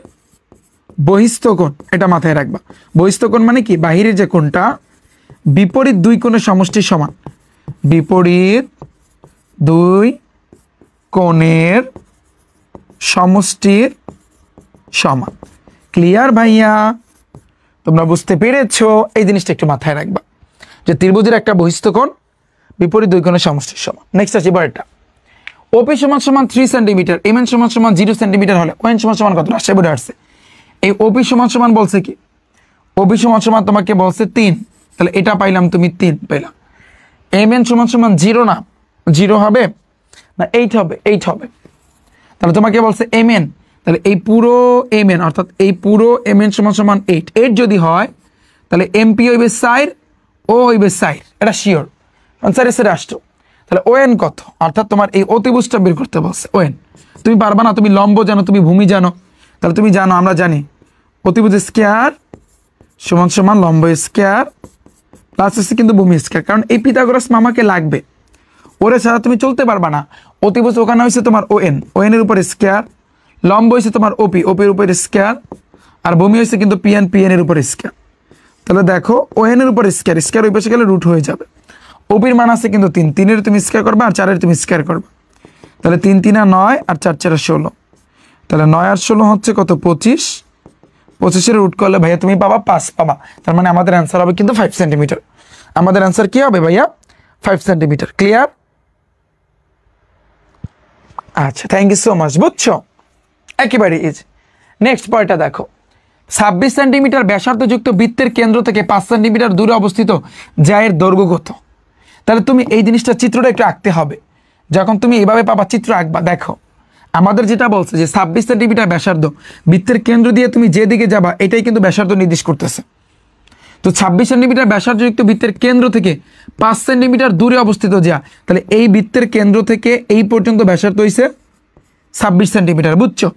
বহিস্থ কোণ, এটা মাথায় রাখবা। বহিস্থ কোণ মানে কি? বাহিরের যে কোণটা বিপরীত দুই কোণের সমষ্টি সমান, বিপরীত দুই কোণের সমষ্টির সমান। ক্লিয়ার ভাইয়া? তোমরা বুঝতে পেরেছো? এই জিনিসটা একটু মাথায় রাখবা যে ত্রিভুজের একটা বহিস্থ কোণ বিপরীত দুই কোণের সমষ্টির সমান। নেক্সট আছে এবারটা, OP সমান সমান 3 সেন্টিমিটার, MN সমান সমান 0 সেন্টিমিটার হলে ON সমান সমান কত আসছে? বোর্ডে আসছে এই OP সমান সমান বলছে কি, OP সমান সমান তোমাকে বলছে 3, তাহলে এটা পাইলাম, তুমি 3 পাইলাম। MN সমান সমান 0 না, 0 হবে না 8 হবে, 8 হবে। তাহলে তোমাকে বলছে MN, তাহলে এই পুরো MN অর্থাৎ এই পুরো MN সমান সমান 8, 8 যদি হয় তাহলে MP হইবে 4, O হইবে 4, এটা শিওর, আনসার এসে আসতো। তাহলে ON কত, অর্থাৎ তোমার এই অতিভুজটা বের করতে বলছে। ON তুমি পারবা না, তুমি লম্ব জানো, তুমি ভূমি জানো, তাহলে তুমি জানো, আমরা জানি অতিভুজ স্কয়ার সমান সমান লম্ব স্কয়ার প্লাস হচ্ছে কিন্তু ভূমি স্কয়ার, কারণ এই পিথাগোরাস মামাকে লাগবে, ওরে ছাড়া তুমি চলতে পারবা না। অতিভুজ ওখানে হয়েছে তোমার ON, ON এর উপরে স্কয়ার, লম্ব হয়েছে তোমার OP, OP এর উপরে স্কয়ার, আর ভূমি হয়েছে কিন্তু PN, PN এর উপরে স্কয়ার। তাহলে দেখো ON এর উপরে স্কয়ার, স্কয়ার ওই পাশে গেলে রুট হয়ে যাবে। OP এর মান আছে কিন্তু 3, 3 এর তুমি স্কয়ার করবা আর 4 এর তুমি স্কয়ার করবা, তাহলে 3 3 9 আর 4 4 16, তাহলে 9 আর 16 হচ্ছে কত? 25, 25 এর রুট করলে ভাইয়া তুমি পাবা 5 পাবা। তার মানে আমাদের অ্যান্সার হবে কিন্তু 5 সেন্টিমিটার। আমাদের অ্যান্সার কি হবে ভাইয়া? 5 সেন্টিমিটার। ক্লিয়ার? আচ্ছা, থ্যাংক ইউ সো মাচ, বুঝছো? একেবারে ইজি। নেক্সট পয়েন্টটা দেখো, 26 সেন্টিমিটার ব্যাসার্ধযুক্ত বৃত্তের কেন্দ্র থেকে 5 সেন্টিমিটার দূরে অবস্থিত জ্যায়ের দৈর্ঘ্য কত? তাহলে তুমি এই জিনিসটা চিত্রটা একটু আঁকতে হবে। যখন তুমি এইভাবে পাবা চিত্র আঁকবা, দেখো আমাদের যেটা বলছে যে 26 সেন্টিমিটার ব্যাসার্ধ বৃত্তের কেন্দ্র দিয়ে তুমি যেদিকে যাবা এটাই কিন্তু ব্যাসার্ধ নির্দেশ করতেছে। তো 26 সেন্টিমিটার ব্যাসার্ধযুক্ত বৃত্তের কেন্দ্র থেকে 5 সেন্টিমিটার দূরে অবস্থিত যা, তাহলে এই বৃত্তের কেন্দ্র থেকে এই পর্যন্ত ব্যাসার্ধ হইছে 26 সেন্টিমিটার, বুঝছো?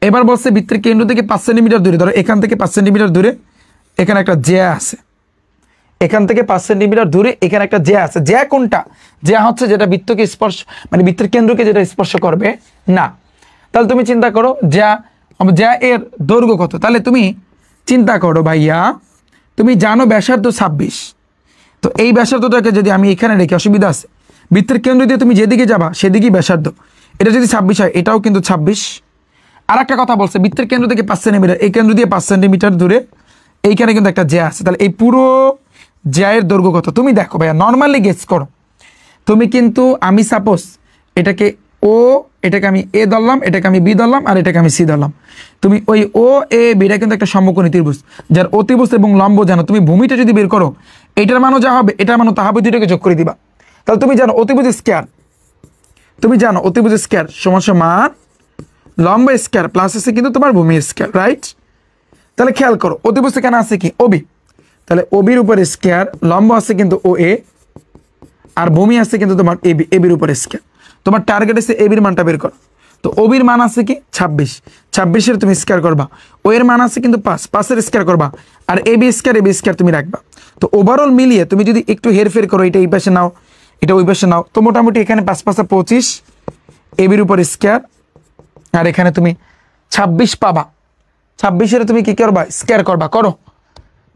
এবার বলছে বৃত্তের কেন্দ্র থেকে 5 সেন্টিমিটার দূরে, ধরো এখান থেকে 5 সেন্টিমিটার দূরে এখানে একটা জ্যা আছে, এখান থেকে 5 সেন্টিমিটার দূরে এখানে একটা জ্যা আছে। জ্যা কোনটা? জ্যা হচ্ছে যেটা বৃত্তকে স্পর্শ, মানে বৃত্তের কেন্দ্রকে যেটা স্পর্শ করবে না। তাহলে তুমি চিন্তা করো জ্যা এর দৈর্ঘ্য কত। তাহলে তুমি চিন্তা করো ভাইয়া, তুমি জানো ব্যাসার্ধ 26, তো এই ব্যাসার্ধটাকে যদি আমি এখানে রেখে, অসুবিধা আছে? বৃত্তের কেন্দ্র দিয়ে তুমি যেদিকে যাবা সেদিকেই ব্যাসার্ধ, এটা যদি 26 হয় এটাও কিন্তু 26। আর একটা কথা বলছে বৃত্তের কেন্দ্র থেকে 5 সেন্টিমিটার, এই কেন্দ্র দিয়ে 5 সেন্টিমিটার দূরে এইখানে কিন্তু একটা জ্যা আছে। তাহলে এই পুরো জ্যায়ের দৈর্ঘ্য কত? তুমি দেখো ভাইয়া, নর্মালি গেস করো। তুমি কিন্তু, আমি সাপোজ এটাকে ও, এটাকে আমি এ ধরলাম, এটাকে আমি বি ধরলাম, আর এটাকে আমি সি ধরলাম। তুমি ওই ও এ বিটা কিন্তু একটা সমকোণী ত্রিভুজ, যার অতিভুজ এবং লম্ব জানো। তুমি ভূমিটা যদি বের করো, এটার মানও যা হবে এটার মানও তা হবে, দুইটাকে যোগ করে দিবা। তাহলে তুমি জানো অতিভুজ স্কয়ার, তুমি জানো অতিভুজ স্কয়ার সমান সমান লম্ব স্কয়ার প্লাস আছে কিন্তু তোমার ভূমি স্কয়ার, রাইট? তাহলে খেয়াল করো অতিভুজ এখানে আছে কি? ওবি। তাহলে ওবির উপর স্কয়ার, লম্ব আছে কিন্তু ও এ, আর ভূমি আছে কিন্তু তোমার এবি, এবির উপর স্কয়ার। তোমার টার্গেট আছে এবির মানটা বের করো। তো ওবির মান আছে কি 26, 26-এর তুমি স্কয়ার করবা। ও এর মান আছে কিন্তু 5, 5-এর স্কয়ার করবা, আর এবি স্কয়ার তুমি রাখবা। তো ওভারঅল মিলিয়ে তুমি যদি একটু হেরফের করো, এটা এই পাশে নাও, এটা ওই পাশে নাও, তো মোটামুটি এখানে 5 5 25 এবির উপর স্কয়ার, আর এখানে তুমি 26 পাবা। 26-এর তুমি কি করবা? স্কয়ার করবা। করো,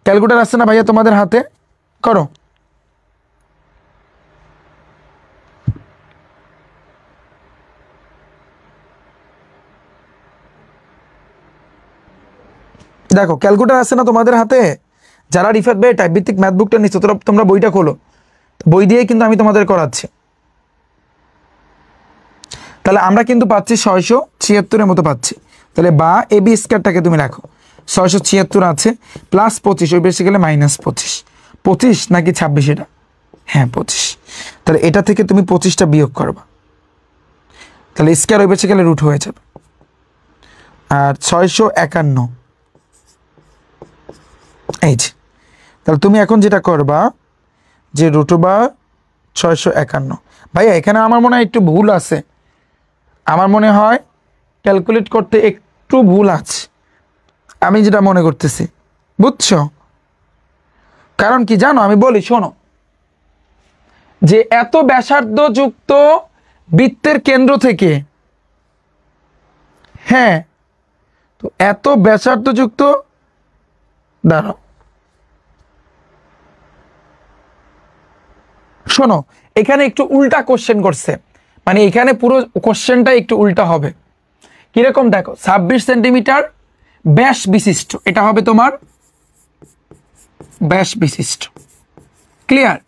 ক্যালকুলেটর আছে না ভাইয়া তোমাদের হাতে? করো। দেখো ক্যালকুলেটর আছে না তোমাদের হাতে? যারা রিফাত ভাই টাইপ ভিত্তিক ম্যাথ বুকটা নিচ্ছ, তোমরা বইটা খোলো, বই দিয়ে কিন্তু আমি তোমাদের করাচ্ছি। তাহলে আমরা কিন্তু পাচ্ছি 676-এর মতো পাচ্ছি। তাহলে বা এবি স্কয়ারটাকে তুমি রাখো, 676 আছে প্লাস 25, ওই বেশি গেলে -25। 25 নাকি 26? এটা হ্যাঁ 25। তাহলে এটা থেকে তুমি 25টা বিয়োগ করবা, তাহলে স্কয়ার ওই বেশি গেলে রুট হয়ে যাবে। আর 651 এই যে, তাহলে তুমি এখন যেটা করবা যে √651। ভাইয়া এখানে আমার মনে হয় একটু ভুল আছে, আমার মনে হয় ক্যালকুলেট করতে একটু ভুল আছে, আমি যেটা মনে করতেছি, বুঝছো? কারণ কি জানো, আমি বলি শোনো, যে এত ব্যাসার্ধ যুক্ত বৃত্তের কেন্দ্র থেকে, হ্যাঁ তো এত ব্যাসার্ধ যুক্ত, দাঁড়াও শোনো, এখানে একটু উল্টা কোশ্চেন করছে, মানে এখানে পুরো কোশ্চেনটা একটু উল্টা হবে। কিরকম দেখো, 26 সেন্টিমিটার ব্যাস বিশিষ্ট, এটা হবে তোমার ব্যাস বিশিষ্ট, ক্লিয়ার?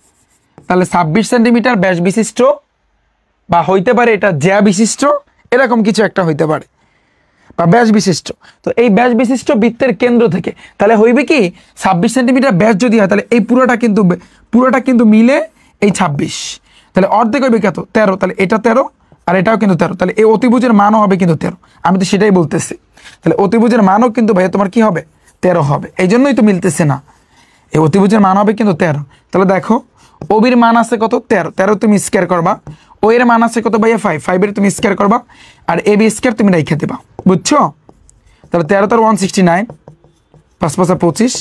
তাহলে 26 সেন্টিমিটার ব্যাস বিশিষ্ট, বা হইতে পারে এটা জ্যা বিশিষ্ট, এরকম কিছু একটা হইতে পারে, বা ব্যাস বিশিষ্ট। তো এই ব্যাস বিশিষ্ট বৃত্তের কেন্দ্র থেকে তাহলে হইবে কি 26 সেন্টিমিটার ব্যাস যদি হয়, তাহলে এই পুরোটা কিন্তু মিলে এই 26, তাহলে অর্ধেক হইবে কত? 13। তাহলে এটা 13 আর এটাও কিন্তু 13, তাহলে এই অতিভুজের মানও হবে কিন্তু 13। আমি তো সেটাই বলতেছি, তাহলে অতিভুজের মানও কিন্তু ভাইয়া তোমার কি হবে? 13 হবে। এই জন্যই তো মিলতেছে না, এই অতিভুজের মান হবে কিন্তু 13। তাহলে দেখো ওবির মান আছে কত? 13, 13 তুমি স্কয়ার করবা। ও এর মান আছে কত ভাইয়া? 5, 5-এর তুমি স্কয়ার করবা, আর এবি স্কয়ার তুমি রেখে দেবা, বুঝছো? তাহলে 13 তার 169, 5 5 25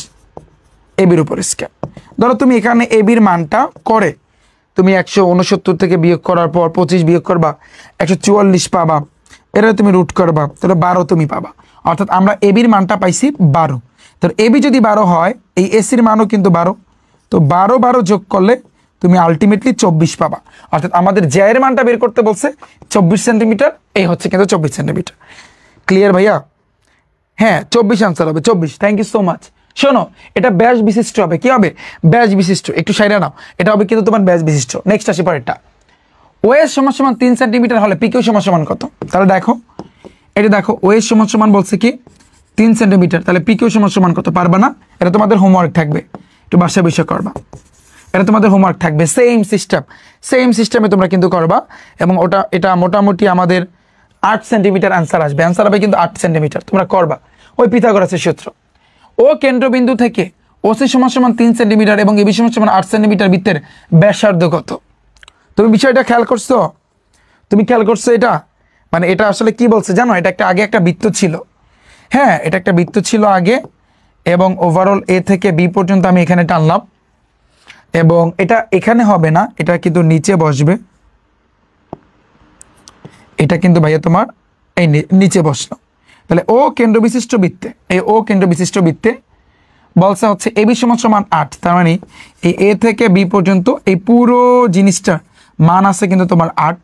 এবির উপর স্কয়ার। ধরো তুমি এখানে এবির মানটা করে তুমি 169 থেকে বিয়োগ করার পর 25 বিয়োগ করবা, 144 পাবা, এটা তুমি রুট করবা, তাহলে 12 তুমি পাবা। অর্থাৎ আমরা এবির মানটা পাইছি 12। তাহলে এবি যদি 12 হয়, এই এসির মানও কিন্তু 12, তো 12 12 যোগ করলে তুমি আলটিমেটলি 24 পাবা। অর্থাৎ আমাদের জ্যায়ের মানটা বের করতে বলছে 24 সেন্টিমিটার, এই হচ্ছে কিন্তু 24 সেন্টিমিটার। ক্লিয়ার ভাইয়া? হ্যাঁ 24 আনসার হবে, 24। Thank you so much. শোনো, এটা ব্যাস বিশিষ্ট হবে, কি হবে? ব্যাস বিশিষ্ট, একটু সাইডে নাও, এটা হবে কিন্তু তোমার ব্যাস বিশিষ্ট। নেক্সট আসি পরেরটা, ওএস সমান 3 সেন্টিমিটার হলে পিকিউ সমান কত? তাহলে দেখো, এটা দেখো ওএস সমান বলছে কি 3 সেন্টিমিটার, তাহলে পি কিউ সমান সমান কত? পারবা না? এটা তোমাদের হোমওয়ার্ক থাকবে, একটু বাসা বিষয় করবা, এটা তোমাদের হোমওয়ার্ক থাকবে। সেম সিস্টেমে তোমরা কিন্তু করবা, এবং এটা মোটামুটি আমাদের 8 সেন্টিমিটার অ্যান্সার আসবে। অ্যান্সার হবে কিন্তু 8 সেন্টিমিটার। তোমরা করবা ওই পিথাগোরাসের সূত্র। ও কেন্দ্রবিন্দু থেকে ওসি সমান সমান 3 সেন্টিমিটার এবং এবি সমান সমান 8 সেন্টিমিটার বৃত্তের ব্যাসার্ধ কত? তুমি বিষয়টা খেয়াল করছো? তুমি খেয়াল করছো এটা? মানে এটা আসলে কি বলছে জানো? এটা আগে একটা বৃত্ত ছিল, হ্যাঁ এটা একটা বৃত্ত ছিল আগে, এবং ওভারঅল এ থেকে বি পর্যন্ত আমি এখানে টানলাম, এবং এটা এখানে হবে না, এটা কিন্তু নিচে বসবে। এটা কিন্তু ভাইয়া তোমার এই নিচে বসলো। তাহলে ও কেন্দ্র বিশিষ্ট বৃত্তে, এই ও কেন্দ্র বিশিষ্ট বৃত্তে বলছে হচ্ছে এ বি সমান সমান 8, তার মানে এই এ থেকে বি পর্যন্ত এই পুরো জিনিসটা মান আছে কিন্তু তোমার 8,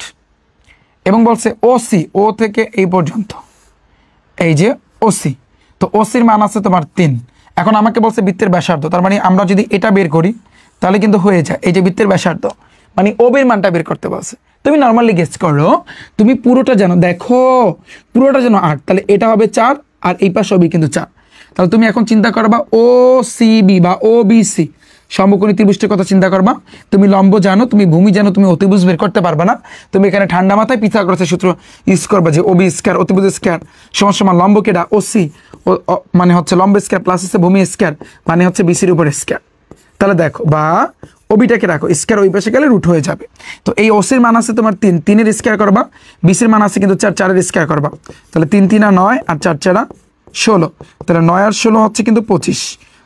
এবং বলছে ওসি, ও থেকে এই পর্যন্ত এই যে ওসি, তো ওসির মান আছে তোমার 3। এখন আমাকে বলছে বৃত্তের ব্যাসার্ধ, তার মানে আমরা যদি এটা বের করি তাহলে কিন্তু হয়ে যায়। এই যে বৃত্তের ব্যাসার্ধ মানে ওবির মানটা বের করতে বলছে। তুমি নর্মালি গেস করো, তুমি পুরোটা জানো, দেখো পুরোটা জানো 8, তাহলে এটা হবে 4 আর এই পাশে ওবি কিন্তু 4। তাহলে তুমি এখন চিন্তা করবা ও সিবি বা ও বিসি সমকোণী ত্রিভুজের কথা চিন্তা করবা। তুমি লম্ব জানো, তুমি ভূমি জানো, তুমি অতিভুজ বের করতে পারবা না। তুমি এখানে ঠান্ডা মাথায় পিথাগোরাসের সূত্র ইউজ করবা যে ওবি স্কয়ার অতিভুজ স্কয়ার সমান সমান লম্ব কেডা ওসি, মানে হচ্ছে লম্ব স্কয়ার প্লাস হচ্ছে ভূমি স্কয়ার মানে হচ্ছে বিসির উপর স্কয়ার। তাহলে দেখো, বা ওবিটাকে রাখো, স্কয়ার ওই পাশে গেলে রুট হয়ে যাবে। তো এই ওসির মান আছে তোমার 3, 3-এর স্কয়ার করবা, বিসির মান আছে কিন্তু 4, 4-এর স্কয়ার করবা। তাহলে 3 3 9 আর 4 4 16, তাহলে 9 আর 16 হচ্ছে কিন্তু 25।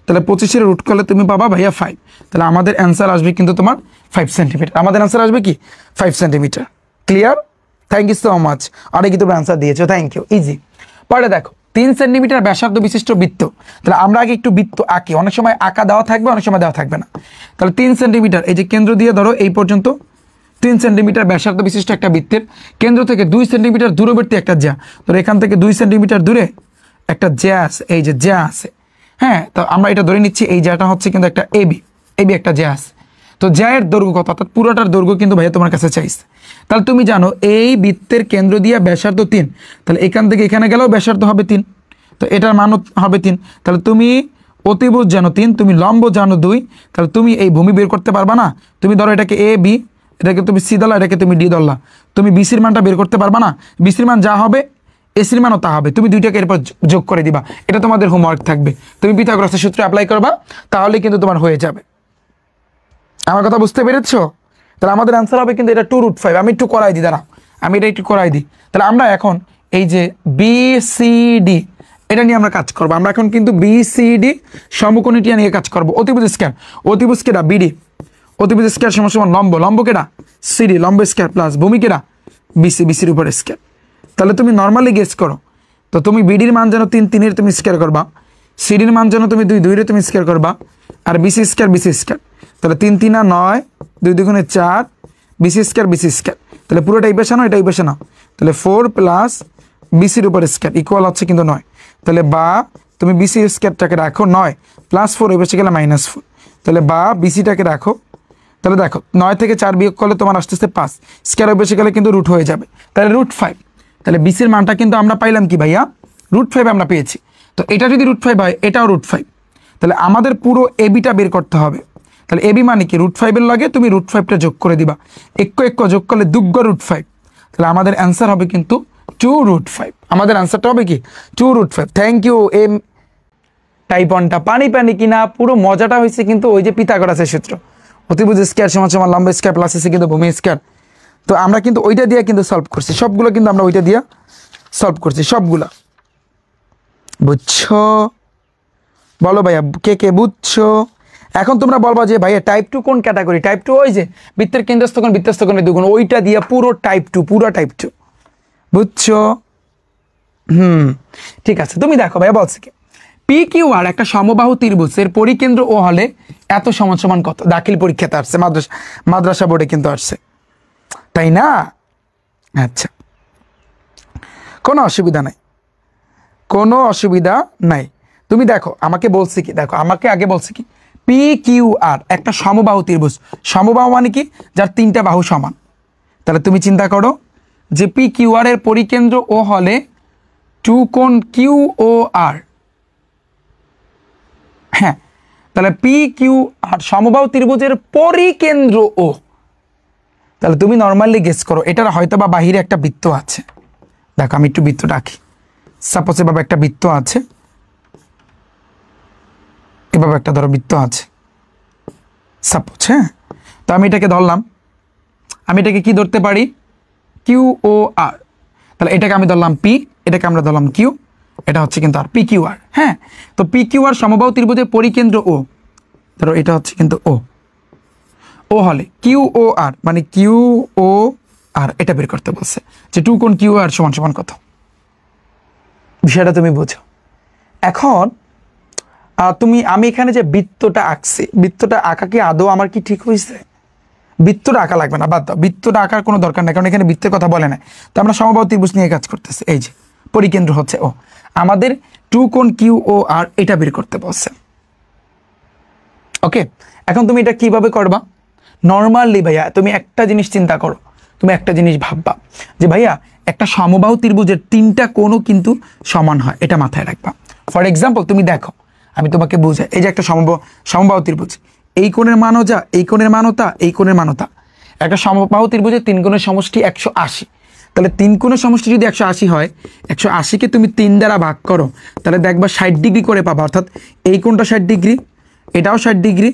তাহলে 25-এর রুট করলে তুমি পাবা ভাইয়া 5। তাহলে আমাদের অ্যান্সার আসবে কিন্তু তোমার 5 সেন্টিমিটার। আমাদের অ্যান্সার আসবে কি 5 centimetre. Clear? Thank you so much. আরে কি তোমরা অ্যান্সার দিয়েছো, থ্যাংক ইউ, ইজি। পরে দেখো 3 সেন্টিমিটার ব্যাসার্ধ বিশিষ্ট বৃত্ত। তাহলে আমরা আগে একটু বৃত্ত আঁকি, অনেক সময় আঁকা দেওয়া থাকবে, অনেক সময় দেওয়া থাকবে না। তাহলে 3 সেন্টিমিটার, এই যে কেন্দ্র দিয়ে ধরো এই পর্যন্ত 3 সেন্টিমিটার ব্যাসার্ধ বিশিষ্ট একটা বৃত্তের কেন্দ্র থেকে 2 সেন্টিমিটার দূরবর্তী একটা জ্যা, ধরো এখান থেকে 2 সেন্টিমিটার দূরে একটা জ্যা আছে, এই যে জ্যা আছে, হ্যাঁ তো আমরা এটা ধরে নিচ্ছি এই জ্যাটা হচ্ছে কিন্তু একটা এবি একটা জ্যা আছে। তো জ্যায়ের দৈর্ঘ্য কত, অর্থাৎ পুরোটার দৈর্ঘ্য কিন্তু ভাইয়া তোমার কাছে চাইছে। তাহলে তুমি জানো এই বৃত্তের কেন্দ্র দিয়ে ব্যাসার্ধ 3, তাহলে এখান থেকে এখানে গেলেও ব্যাসার্ধ হবে 3, তো এটার মানও হবে 3। তাহলে তুমি অতিভুজ জানো 3, তুমি লম্ব জানো 2, তাহলে তুমি এই ভূমি বের করতে পারবা না? তুমি ধরো এটাকে এ বি, এটাকে তুমি সি ধরলা, এটাকে তুমি ডি ধরলা, তুমি বিসির মানটা বের করতে পারবা না? বিসির মান যা হবে এসির মানও তা হবে, তুমি দুইটাকে এরপর যোগ করে দিবা। এটা তোমাদের হোমওয়ার্ক থাকবে, তুমি পিথাগোরাসের সূত্র অ্যাপ্লাই করবা, তাহলে কিন্তু তোমার হয়ে যাবে। আমার কথা বুঝতে পেরেছো? তাহলে আমাদের অ্যান্সার হবে কিন্তু এটা 2√5। আমি একটু করাই দিই, দাঁড়া আমি এটা একটু করাই দিই। তাহলে আমরা এখন এই যে বিসিডি এটা নিয়ে আমরা কাজ করবো। আমরা এখন কিন্তু বিসিডি সমকোণীটি নিয়ে কাজ করবো। অতিভুজ কেডা বিডি, অতিভুজ স্কয়ার সমান সমান লম্ব কেডা সিডি, লম্ব স্কয়ার প্লাস ভূমি কেডা বিসি, বিসির উপর স্কয়ার। তাহলে তুমি নর্মালি গেস করো, তো তুমি বিডির মান যেন 3, 3-এর তুমি স্কয়ার করবা, সিডির মান যেন তুমি 2, 2-এর তুমি স্কয়ার করবা, আর বিসি স্কয়ার তাহলে 3 3 9, 2 2 4, বিসি স্কয়ার। তাহলে পুরোটা এই পাশে নাও, এটা এই পাশে নাও, তাহলে 4 প্লাস বিসির উপর স্কয়ার ইকুয়াল হচ্ছে কিন্তু 9। তাহলে বা তুমি বিসি স্কয়ারটাকে রাখো 9 প্লাস 4 এই পাশে গেলে -4, তাহলে বা বিসিটাকে রাখো। তাহলে দেখো 9 থেকে 4 বিয়োগ করলে তোমার আসতেছে 5, স্কয়ার ওই পাশে গেলে কিন্তু রুট হয়ে যাবে, তাহলে √5। তাহলে বিসির মানটা কিন্তু আমরা পাইলাম কি ভাইয়া √5 আমরা পেয়েছি। তো এটা যদি √5 হয় এটাও √5, তাহলে আমাদের পুরো এবিটা বের করতে হবে। তাহলে এবি মানে কি √5-এর লগে তুমি √5টা যোগ করে দিবা, এক যোগ করলে দুগ্গ √5। তাহলে আমাদের অ্যান্সার হবে কিন্তু 2√5। আমাদের অ্যান্সারটা হবে কি 2√5। Thank you. এম টাইপ 1টা পানি কিনা পুরো মজাটা হয়েছে কিন্তু ওই যে পিথাগোরাসের সূত্র, অতিভুজ স্কয়ার সমান সমান লম্ব স্কয়ার প্লাস আছে কিন্তু ভূমি স্কয়ার। তো আমরা কিন্তু ওইটা দিয়ে কিন্তু সলভ করছি, সবগুলো কিন্তু আমরা ওইটা দিয়ে সলভ করছি সবগুলা। বুঝছো? বলো ভাইয়া কে বুঝছো? এখন তোমরা বলবা যে ভাইয়া টাইপ 2 কোন ক্যাটাগরি? টাইপ 2 ওই যে বৃত্তের কেন্দ্রস্থ কোণ বৃত্তস্থ কোণের দুগুণ, ওইটা দিয়ে পুরো টাইপ 2, পুরো টাইপ 2। বুঝছো? ঠিক আছে। তুমি দেখো ভাইয়া বলছে কি পি কিউ আর একটা সমবাহু ত্রিভুজের পরিকেন্দ্র ও হলে এত সমান সমান কত? দাখিল পরীক্ষাতে আসছে, মাদ্রাসা বোর্ডে কিন্তু আসছে, তাই না? আচ্ছা, কোনো অসুবিধা নাই, তুমি দেখো আমাকে বলছি কি, দেখো আমাকে আগে বলছে কি পি কিউ আর একটা সমবাহু ত্রিভুজ। সমবাহু মানে কি? যার 3টা বাহু সমান। তাহলে তুমি চিন্তা করো যে পি কিউ আর এর পরিকেন্দ্র ও হলে 2 কোণ কিউ ও আর হ্যাঁ, তাহলে পি কিউ আর সমবাহু ত্রিভুজের পরিকেন্দ্র ও। তাহলে তুমি নর্মালি গেস করো এটার হয়তো বা বাহিরে একটা বৃত্ত আছে। দেখো আমি একটু বৃত্তটা আঁকি। সাপোজ এভাবে একটা বৃত্ত আছে, এভাবে একটা ধরো বৃত্ত আছে সাপোজ। হ্যাঁ, তো আমি এটাকে ধরলাম, আমি এটাকে কি ধরতে পারি? কিউ ও আর। তাহলে এটাকে আমি ধরলাম পি, এটাকে আমরা ধরলাম কিউ, এটা হচ্ছে কিন্তু আর পি কিউ আর। হ্যাঁ, তো পি কিউ আর সমবাহু ত্রিভুজের পরিকেন্দ্র ও। ধরো এটা হচ্ছে কিন্তু ও, ও হলে কিউ ও আর মানে কিউ ও আর এটা বের করতে বলছে যে টু কোণ কিউ আর সমান সমান কত। বিষয়টা তুমি বোঝো। এখন আমি এখানে যে বৃত্তটা আঁকছি, বৃত্তটা আঁকা কি আদৌ আমার কি ঠিক হয়েছে? বৃত্তটা আঁকা লাগবে না, বাদ দাও, বৃত্তটা আঁকার কোনো দরকার নেই, কারণ এখানে বৃত্তের কথা বলে না। তো আমরা সমবাহু ত্রিভুজ নিয়ে কাজ করতেছি। এই যে পরিকেন্দ্র হচ্ছে ও, আমাদের টু কোণ কিউ ও আর এটা বের করতে বলছে। ওকে, এখন তুমি এটা কিভাবে করবা? নর্মালি ভাইয়া তুমি একটা জিনিস চিন্তা করো, তুমি একটা জিনিস ভাববা যে ভাইয়া একটা সমবাহু ত্রিভুজের তিনটা কোণও কিন্তু সমান হয়, এটা মাথায় রাখবা। ফর এক্সাম্পল তুমি দেখো, আমি তোমাকে বুঝাই। এই যে একটা সমবাহু ত্রিভুজ, এই কোণের মানও যা, এই কোণের মানও তা, এই কোণের মানও তা। একটা সমবাহু ত্রিভুজের তিন কোণের সমষ্টি 180। তাহলে তিন কোণের সমষ্টি যদি 180 হয়, 180কে তুমি 3 দ্বারা ভাগ করো, তাহলে দেখবা 60 ডিগ্রি করে পাবা। অর্থাৎ এই কোণটা 60 ডিগ্রি, এটাও 60 ডিগ্রি,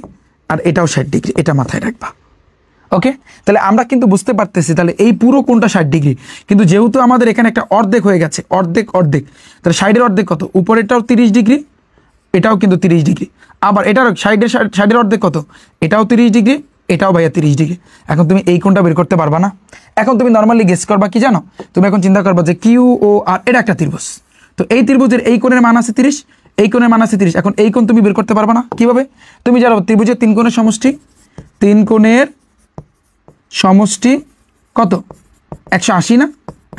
আর এটাও 60 ডিগ্রি, এটা মাথায় রাখবা। ওকে, তাহলে আমরা কিন্তু বুঝতে পারতেছি তাহলে এই পুরো কোণটা 60 ডিগ্রি, কিন্তু যেহেতু আমাদের এখানে একটা অর্ধেক হয়ে গেছে, অর্ধেক অর্ধেক, তাহলে সাইডের অর্ধেক কত? উপরেরটাও 30 ডিগ্রি, এটাও কিন্তু 30 ডিগ্রি, আবার এটার সাইডের অর্ধেক কত? এটাও 30 ডিগ্রি, এটাও ভাইয়া 30 ডিগ্রি। এখন তুমি এই কোণটা বের করতে পারবা না। এখন তুমি নর্মালি গেস করবা কি জানো? তুমি এখন চিন্তা করবা যে কিউ ও আর এটা একটা ত্রিভুজ, তো এই ত্রিভুজের এই কোণের মান আছে 30, এই কোণের মান আছে 30। এখন এই কোণ তুমি বের করতে পারবা না, কিভাবে? তুমি জানো ত্রিভুজের তিন কোণের সমষ্টি, তিন কোণের সমষ্টি কত? 180 না?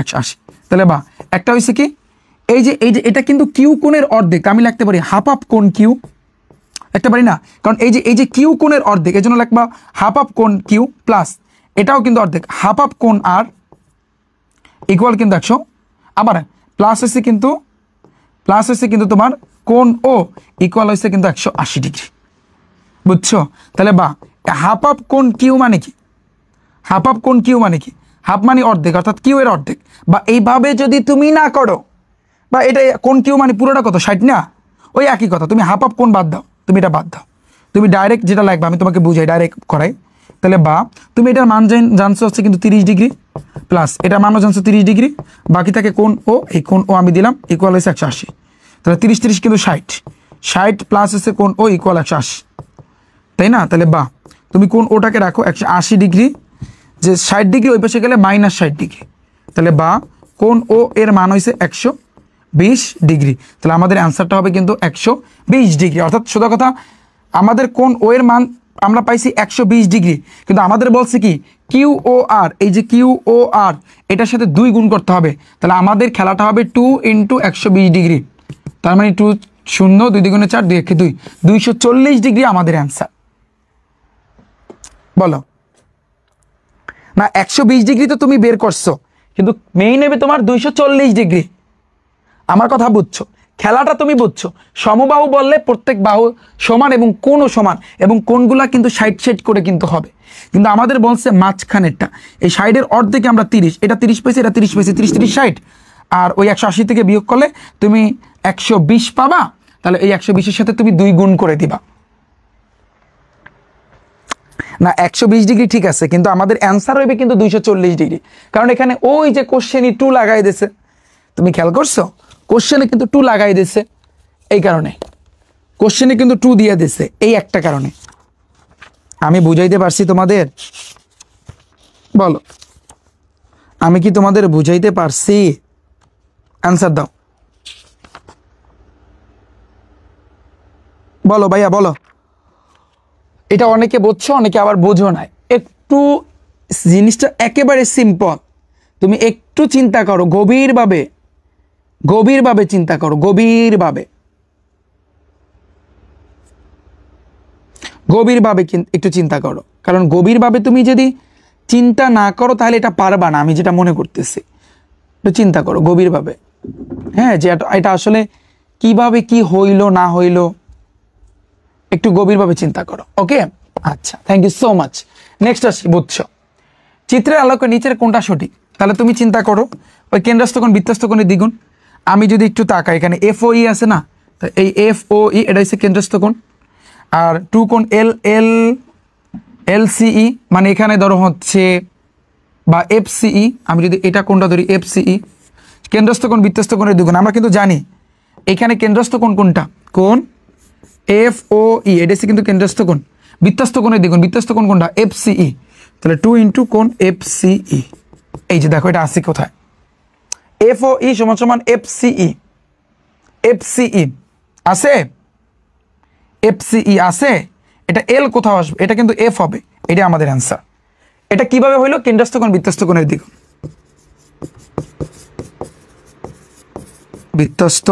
180। তাহলে বা একটা হয়েছে কি, এই যে এটা কিন্তু কিউ কোণের অর্ধেক, আমি লিখতে পারি হাফ অফ কোণ কিউ, লিখতে পারি না? কারণ এই যে কিউ কোণের অর্ধেক, এই জন্য লিখবা হাফ অফ কোণ কিউ প্লাস এটাও কিন্তু অর্ধেক, হাফ অফ কোণ আর ইকুয়াল কিন্তু 100। আবার প্লাস হয়েছে কিন্তু তোমার কোণ ও ইকুয়াল হয়েছে কিন্তু 180 ডিগ্রি। বুঝছো? তাহলে বা হাফ অফ কোণ কিউ মানে কি? হাফ অফ কোণ কিউ মানে কি? হাফ মানে অর্ধেক, অর্থাৎ কিউ এর অর্ধেক। বা এইভাবে যদি তুমি না করো, বা এটা কোণ কিউ মানে পুরোটা কত? 60 না? ওই একই কথা, তুমি হাফ অফ কোণ বাদ দাও, তুমি এটা বাদ দাও, তুমি ডাইরেক্ট যেটা লাগবে আমি তোমাকে বুঝাই, ডাইরেক্ট করাই। তাহলে বা তুমি এটার মান জানছো হচ্ছে কিন্তু 30 ডিগ্রি, প্লাস এটার মানও জানছো 30 ডিগ্রি, বাকি থাকে কোণ ও, এই কোণ ও আমি দিলাম ইকুয়াল হয়েছে 180। তাহলে 30 কিন্তু 60 প্লাস হচ্ছে কোণ ও ইকুয়াল 180, তাই না? তাহলে বা তুমি কোণ ওটাকে রাখো 180 ডিগ্রি, যে 60 ডিগ্রি ওই পাশে গেলে মাইনাস 60 ডিগ্রি, তাহলে বা কোণ ও এর মান হয়েছে 120 ডিগ্রি। তাহলে আমাদের অ্যান্সারটা হবে কিন্তু 120 ডিগ্রি। অর্থাৎ সোজা কথা, আমাদের কোণ ও এর মান আমরা পাইছি 120 ডিগ্রি, কিন্তু আমাদের বলছে কি কিউ ও আর, এই যে কিউ ও আর এটার সাথে 2 গুণ করতে হবে। তাহলে আমাদের খেলাটা হবে 2 × 120 ডিগ্রি, তার মানে 2 0 2 2 4 2 1 2, 240 ডিগ্রি আমাদের অ্যান্সার। বলো না, 120 ডিগ্রি তো তুমি বের করছো, কিন্তু মেইন নেবে তোমার 240 ডিগ্রি। আমার কথা বুঝছো? খেলাটা তুমি বুঝছো? সমবাহু বললে প্রত্যেক বাহু সমান এবং কোণও সমান, এবং কোণগুলা কিন্তু সাইড করে কিন্তু হবে। কিন্তু আমাদের বলছে মাঝখানেরটা, এই সাইডের অর্ধেকে আমরা 30, এটা 30 পাইছি, এটা 30 পাইছি, 30 30 60, আর ওই 180 থেকে বিয়োগ করলে তুমি 120 পাবা। তাহলে এই 120-এর সাথে তুমি 2 গুণ করে দিবা। না 120 ডিগ্রি ঠিক আছে, কিন্তু আমাদের অ্যান্সার হইবে কিন্তু 240 ডিগ্রি, কারণ এখানে ওই যে কোশ্চেনই 2 লাগাই দিয়েছে। তুমি খেয়াল করছো? কোশ্চেনে কিন্তু 2 লাগাই দিয়েছে, এই কারণে কোশ্চেনে কিন্তু 2 দিয়ে দিয়েছে, এই একটা কারণে। আমি বুঝাইতে পারছি তোমাদের? বলো, আমি কি তোমাদের বুঝাইতে পারছি? অ্যান্সার দাও, বলো ভাইয়া বলো। এটা অনেকে বুঝছো, অনেকে আবার বুঝো না। একটু জিনিসটা একেবারে সিম্পল, তুমি একটু চিন্তা করো, গভীরভাবে চিন্তা করো, গভীরভাবে একটু চিন্তা করো। কারণ গভীরভাবে তুমি যদি চিন্তা না করো তাহলে এটা পারবা না, আমি যেটা মনে করতেছি। একটু চিন্তা করো গভীরভাবে, হ্যাঁ, যে এটা আসলে কিভাবে কি হইলো না হইলো। একটু গভীরভাবে চিন্তা করো। ওকে, আচ্ছা, thank you so much. Next আসি, বুঝছো চিত্রের আলোকে নিচের কোনটা সঠিক? তাহলে তুমি চিন্তা করো, ওই কেন্দ্রস্থ কোণ বৃত্তস্থ কোণের দ্বিগুণ। আমি যদি একটু তাকাই, এখানে এফ ও ই আছে না, তো এই এফ ও ই এটা হচ্ছে কেন্দ্রস্থ কোণ। আর টু কোণ এল এল এল সিই, মানে এখানে ধরো হচ্ছে বা এফ সিই, আমি যদি এটা কোণটা ধরি এফ সিই, কেন্দ্রস্থ কোণ বৃত্তস্থ কোণের দ্বিগুণ। আমরা কিন্তু জানি এখানে কেন্দ্রস্থ কোণ কোনটা, কোণ এফ ও ই, এটা হচ্ছে কিন্তু কেন্দ্রস্থ কোণ। বৃত্তস্থ কোণের দ্বিগুণ, বৃত্তস্থ কোণ কোনটা, এফ সিই। তাহলে 2 ইন্টু কোণ এফ সিই। এই যে দেখো এটা আছে কোথায়, এফ ও ই সমান সমান এফ সিই। এফ সিই আছে, এফ সিই আছে, এটা এল কোথাও আসবে, এটা কিন্তু এফ হবে, এটা আমাদের অ্যান্সার। এটা কিভাবে হইলো, কেন্দ্রস্থ কোণ বৃত্তস্থ কোণের দ্বিগুণ, বৃত্তস্থ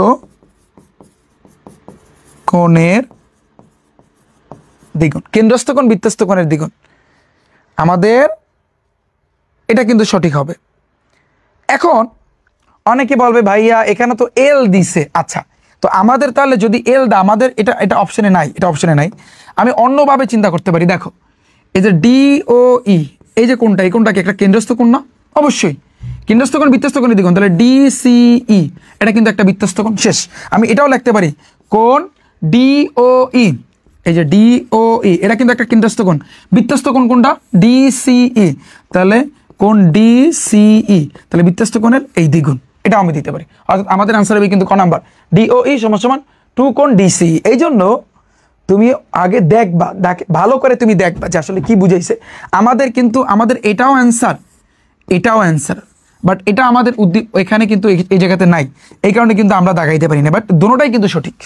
কোণের দ্বিগুণ, কেন্দ্রস্থ কোণ বৃত্তস্থ কোণের দ্বিগুণ, আমাদের এটা কিন্তু সঠিক হবে। এখন অনেকে বলবে ভাইয়া এখানে তো এল দিছে, আচ্ছা তো আমাদের তাহলে যদি এল দা, আমাদের এটা এটা অপশনে নাই, এটা অপশনে নাই, আমি অন্যভাবে চিন্তা করতে পারি। দেখো এই যে ডি ও ই, এই যে কোনটা, এই কোনটা কি একটা কেন্দ্রস্থ কোণ না? অবশ্যই কেন্দ্রস্থ কোণ বৃত্তস্থ কোণের দ্বিগুণ, তাহলে ডি সি ই এটা কিন্তু একটা বৃত্তস্থ কোণ। শেষ। আমি এটাও লিখতে পারি কোণ ডি ও ই, এই যে ডি ও ই এটা কিন্তু একটা কেন্দ্রস্থ কোণ। বৃত্তস্থ কোণ কোনটা, ডি সি ই, তাহলে কোণ ডি সি ই, তাহলে বৃত্তস্থ কোণের এই দ্বিগুণ, এটা আমি দিতে পারি। অর্থাৎ আমাদের আনসার হবে কিন্তু ক নাম্বার, ডি ও ই সমান সমান 2 কোণ ডি সি। এই জন্য তুমি আগে দেখবা, ভালো করে তুমি দেখবা যে আসলে কি বুঝাইছে। আমাদের কিন্তু আমাদের এটাও অ্যান্সার, এটাও অ্যান্সার, বাট এটা আমাদের এখানে কিন্তু এই জায়গাতে নাই, এই কারণে কিন্তু আমরা দাগাইতে পারি না, বাট দুটোটাই কিন্তু সঠিক।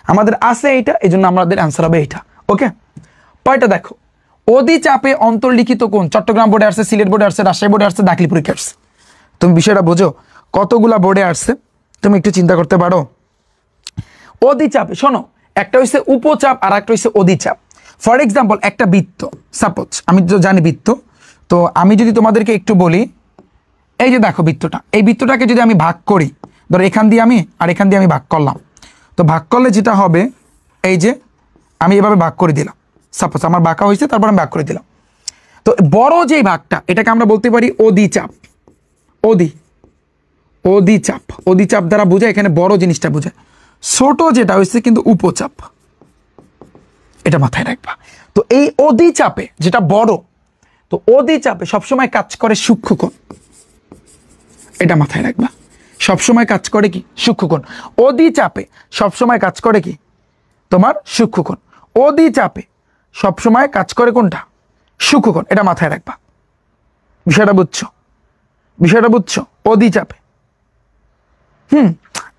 আমাদের আছে এইটা, এই জন্য আমাদের অ্যান্সার হবে এইটা। ওকে, পরেরটা দেখো, অধি চাপে অন্তর্লিখিত কোণ। চট্টগ্রাম বোর্ডে আসছে, সিলেট বোর্ডে আসছে, রাজশাহী বোর্ডে আসছে, দাখিল পরীক্ষা আসছে। তুমি বিষয়টা বোঝো, কতগুলা বোর্ডে আসছে তুমি একটু চিন্তা করতে পারো। অধি চাপে, শোনো, একটা হচ্ছে উপচাপ আর একটা হচ্ছে অধি চাপ। ফর এক্সাম্পল একটা বৃত্ত, সাপোজ আমি তো জানি বৃত্ত, তো আমি যদি তোমাদেরকে একটু বলি, এই যে দেখো বৃত্তটা, এই বৃত্তটাকে যদি আমি ভাগ করি, ধরো এখান দিয়ে আমি আর এখান দিয়ে আমি ভাগ করলাম, তো ভাগ করলে যেটা হবে, এই যে আমি এভাবে ভাগ করে দিলাম, সাপোজ আমার বাঁকা হয়েছে, তারপর আমি ভাগ করে দিলাম। তো বড় যেই ভাগটা, এটাকে আমরা বলতে পারি অধি চাপ। অধি, অধি চাপ, অধি চাপ দ্বারা বোঝায় এখানে বড় জিনিসটা বোঝায়। ছোট যেটা হচ্ছে কিন্তু উপচাপ, এটা মাথায় রাখবা। তো এই অধি চাপে যেটা বড়, তো অধি চাপে সবসময় কাজ করে সূক্ষ্মকোণ, এটা মাথায় রাখবা। সবসময় কাজ করে কি, সূক্ষ্মকোণ। অধি চাপে সবসময় কাজ করে কি, তোমার সূক্ষ্মকোণ। অধি চাপে সবসময় কাজ করে কোনটা, সূক্ষ্মকোণ, এটা মাথায় রাখবা। বিষয়টা বুঝছো, বিষয়টা বুঝছো, অধি চাপে।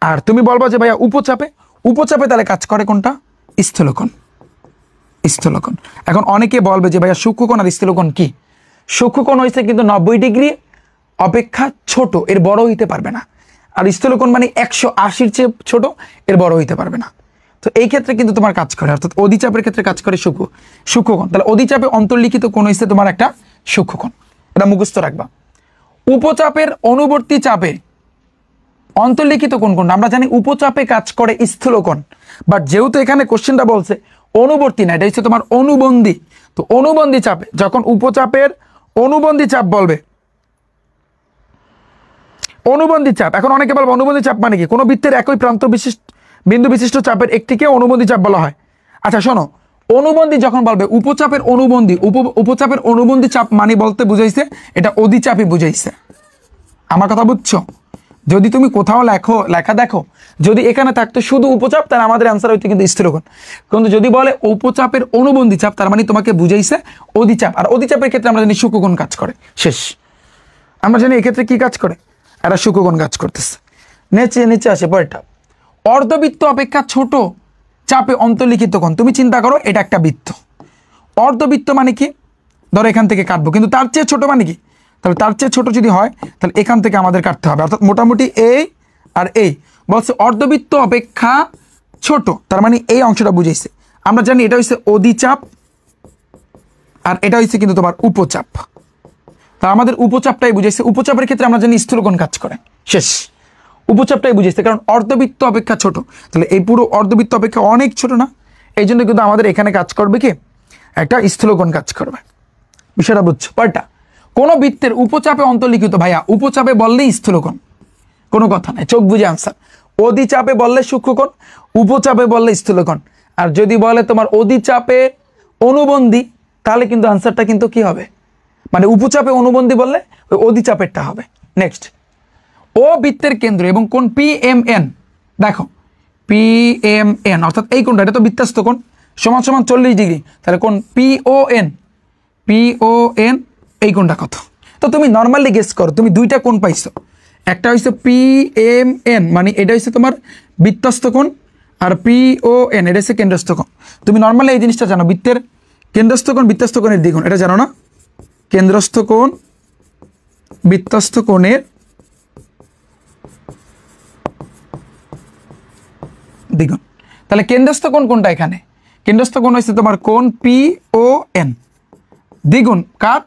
আর তুমি বলবা যে ভাইয়া উপচাপে, উপচাপে তাহলে কাজ করে কোনটা, স্থূলকোণ, স্থূলকোণ। এখন অনেকে বলবে যে ভাইয়া সূক্ষ্মকোণ আর স্থূলকোণ কি? সূক্ষ্মকোণ হয়েছে কিন্তু 90 ডিগ্রি অপেক্ষা ছোট, এর বড় হইতে পারবে না। আর স্থূলকোণ মানে 180-র চেয়ে ছোট, এর বড় হইতে পারবে না। তো এই ক্ষেত্রে কিন্তু তোমার কাজ করে, অর্থাৎ অধিচাপের ক্ষেত্রে কাজ করে সূক্ষ্মকোণ। তাহলে অধিচাপে অন্তর্লিখিত কোণ হচ্ছে তোমার একটা সূক্ষ্মকোণ, এটা মুখস্থ রাখবা। উপচাপের অনুবর্তী চাপে অন্তর্লিখিত কোণ কোনটা? আমরা জানি উপচাপে কাজ করে স্থূলকোণ, বাট যেহেতু এখানে কোশ্চেনটা বলছে অনুবর্তী না, এটা হচ্ছে তোমার অনুবন্ধী। তো অনুবন্ধী চাপে যখন উপচাপের অনুবন্ধী চাপ বলবে, অনুবন্ধী চাপ, এখন অনেকে বলবে অনুবন্ধী চাপ মানে কি, কোনো বৃত্তের একই প্রান্ত বিন্দু বিশিষ্ট চাপের একটিকে অনুবন্ধী চাপ বলা হয়। আচ্ছা শোনো, অনুবন্ধী যখন বলবে উপচাপের অনুবন্ধী, উপচাপের অনুবন্ধী চাপ মানে বলতে বুঝাইছে এটা অধিচাপই বুঝাইছে। আমার কথা বুঝছো? যদি তুমি কোথাও লেখা দেখো, যদি এখানে থাকতো শুধু উপচাপ, তাহলে আমাদের অ্যান্সার হইতে কিন্তু স্থূলকোণ। কিন্তু যদি বলে উপচাপের অনুবন্ধী চাপ, তার মানে তোমাকে বুঝাইছে অধিচাপ। আর অধিচাপের ক্ষেত্রে আমরা জানি সূক্ষ্মকোণ কাজ করে। শেষ। আমরা জানি এক্ষেত্রে কি কাজ করে, এরা সূক্ষ্মকোণ কাজ করতেছে। নিচে আসে পরেরটা, অর্ধবৃত্ত অপেক্ষা ছোট চাপে অন্তর্লিখিত কোণ। তুমি চিন্তা করো, এটা একটা বৃত্ত, অর্ধবৃত্ত মানে কি, ধরো এখান থেকে কাটবো, কিন্তু তার চেয়ে ছোট মানে কি, তাহলে তার চেয়ে ছোট যদি হয় তাহলে এখান থেকে আমাদের কাটতে হবে, অর্থাৎ মোটামুটি এই আর এই বলছে অর্ধবৃত্ত অপেক্ষা ছোট, তার মানে এই অংশটা বুঝাইছে। আমরা জানি এটা হচ্ছে অধিচাপ আর এটা হচ্ছে কিন্তু তোমার উপচাপ। তা আমাদের উপচাপটাই বুঝাইছে। উপচাপের ক্ষেত্রে আমরা জানি স্থূলকোণ কাজ করে। শেষ। উপচাপটাই বুঝাইছে, কারণ অর্ধবৃত্ত অপেক্ষা ছোট, তাহলে এই পুরো অর্ধবৃত্ত অপেক্ষা অনেক ছোট না, এই জন্য কিন্তু আমাদের এখানে কাজ করবে কি, একটা স্থূলকোণ কাজ করবে। বিষয়টা বুঝছো? কয়টা? কোন বৃত্তের উপচাপে অন্তর্লিখিত, ভাইয়া উপচাপে বললেই স্থূলকোণ, কোনো কথা নাই, চোখ বুঝে আনসার। অধিচাপে বললে সূক্ষ্মকোণ, উপচাপে বললে স্থূলকোণ। আর যদি বলে তোমার অধিচাপে অনুবন্ধী, তাহলে কিন্তু আনসারটা কিন্তু কি হবে, মানে উপচাপে অনুবন্ধী বললে ওই অধিচাপেরটা হবে। নেক্সট, ও বৃত্তের কেন্দ্র এবং কোণ PMN, দেখো PMN অর্থাৎ এই কোণটা, এটা তো বৃত্তাস্ত কোণ, সমান সমান 40 ডিগ্রি, তাহলে কোণ PON এই কোণটা কত? তো তুমি নর্মালি গেস করো, তুমি দুইটা কোণ পাইছো, একটা হচ্ছে PMN মানে এটা হচ্ছে তোমার বৃত্তস্থ কোণ, আর PON এটা হচ্ছে কেন্দ্রস্থ কোণ। তুমি নর্মালি এই জিনিসটা জানো, বৃত্তের কেন্দ্রস্থ কোণ বৃত্তস্থ কোণের দ্বিগুণ, এটা জানো না? কেন্দ্রস্থ কোণ বৃত্তস্থ কোণের দ্বিগুণ। তাহলে কেন্দ্রস্থ কোণ কোনটা? এখানে কেন্দ্রস্থ কোণ হচ্ছে তোমার কোণ PON, দ্বিগুণ কার?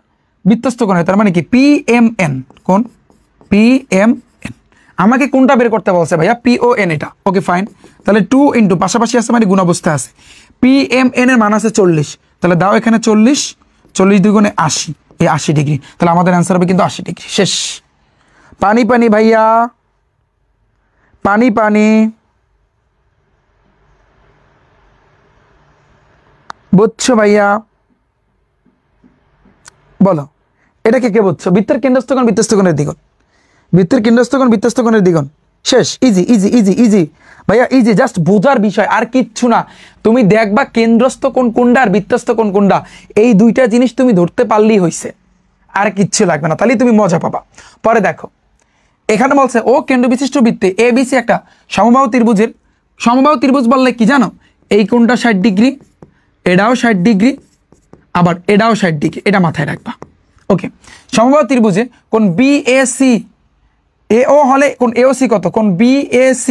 বৃত্তস্থ কোণের, তার মানে কি PMN, কোণ PMN। আমাকে কোনটা বের করতে বলছে ভাইয়া? PON এটা। ওকে ফাইন, তাহলে 2 ইন্টু পাশাপাশি আছে মানে গুণ অবস্থায় আছে, PMN এর মান আছে 40, তাহলে দাও এখানে 40, 40 দ্বিগুণে 80, এই 80 ডিগ্রি, তাহলে আমাদের অ্যান্সার হবে কিন্তু 80 ডিগ্রি। শেষ। পানি পানি ভাইয়া, পানি পানি, বুঝছো ভাইয়া? বলো এটাকে কে বুঝছো? বৃত্তের কেন্দ্রস্থ কোণ বৃত্তস্থ কোণের দ্বিগুণ, বৃত্তের কেন্দ্রস্থ কোণ বৃত্তস্থ কোণের দ্বিগুণ। শেষ। ইজি ইজি ইজি ইজি ভাইয়া, ইজি, জাস্ট বোঝার বিষয়, আর কিচ্ছু না। তুমি দেখবা কেন্দ্রস্থ কোণ কোনটা আর বৃত্তস্থ কোণ কোনটা, এই দুইটা জিনিস তুমি ধরতে পারলেই হয়েছে, আর কিচ্ছু লাগবে না, তাহলেই তুমি মজা পাবা। পরে দেখো এখানে বলছে ও কেন্দ্র বিশিষ্ট বৃত্তে ABC একটা সমবাহু ত্রিভুজের, সমবাহু ত্রিভুজ বললে কি জানো? এই কোণটা 60 ডিগ্রি, এটাও 60 ডিগ্রি, আবার এটাও 60 ডিগ্রি, এটা মাথায় রাখবা। ওকে, সমবাহু ত্রিভুজে কোণ BAC, AO হলে কোণ AOC কত? কোণ BAC,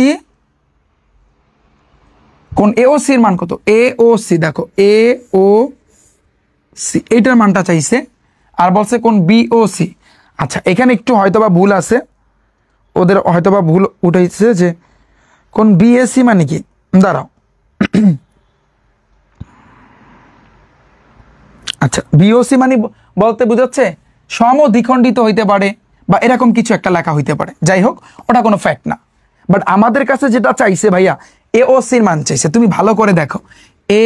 কোণ AOC এর মান কত? AOC দেখো AOC, এইটার মানটা চাইছে, আর বলছে কোণ BOC। আচ্ছা এখানে একটু হয়তোবা ভুল আছে, ওদের হয়তোবা ভুল উঠেছে যে কোণ BAC মানে কি, দাঁড়াও। আচ্ছা BOC মানে বলতে বুঝাচ্ছে সমদ্বিখণ্ডিত হইতে পারে বা এরকম কিছু একটা লেখা হইতে পারে, যাই হোক ওটা কোনো ফ্যাক্ট না। বাট আমাদের কাছে যেটা চাইছে ভাইয়া AOC এর মান চাইছে। তুমি ভালো করে দেখো,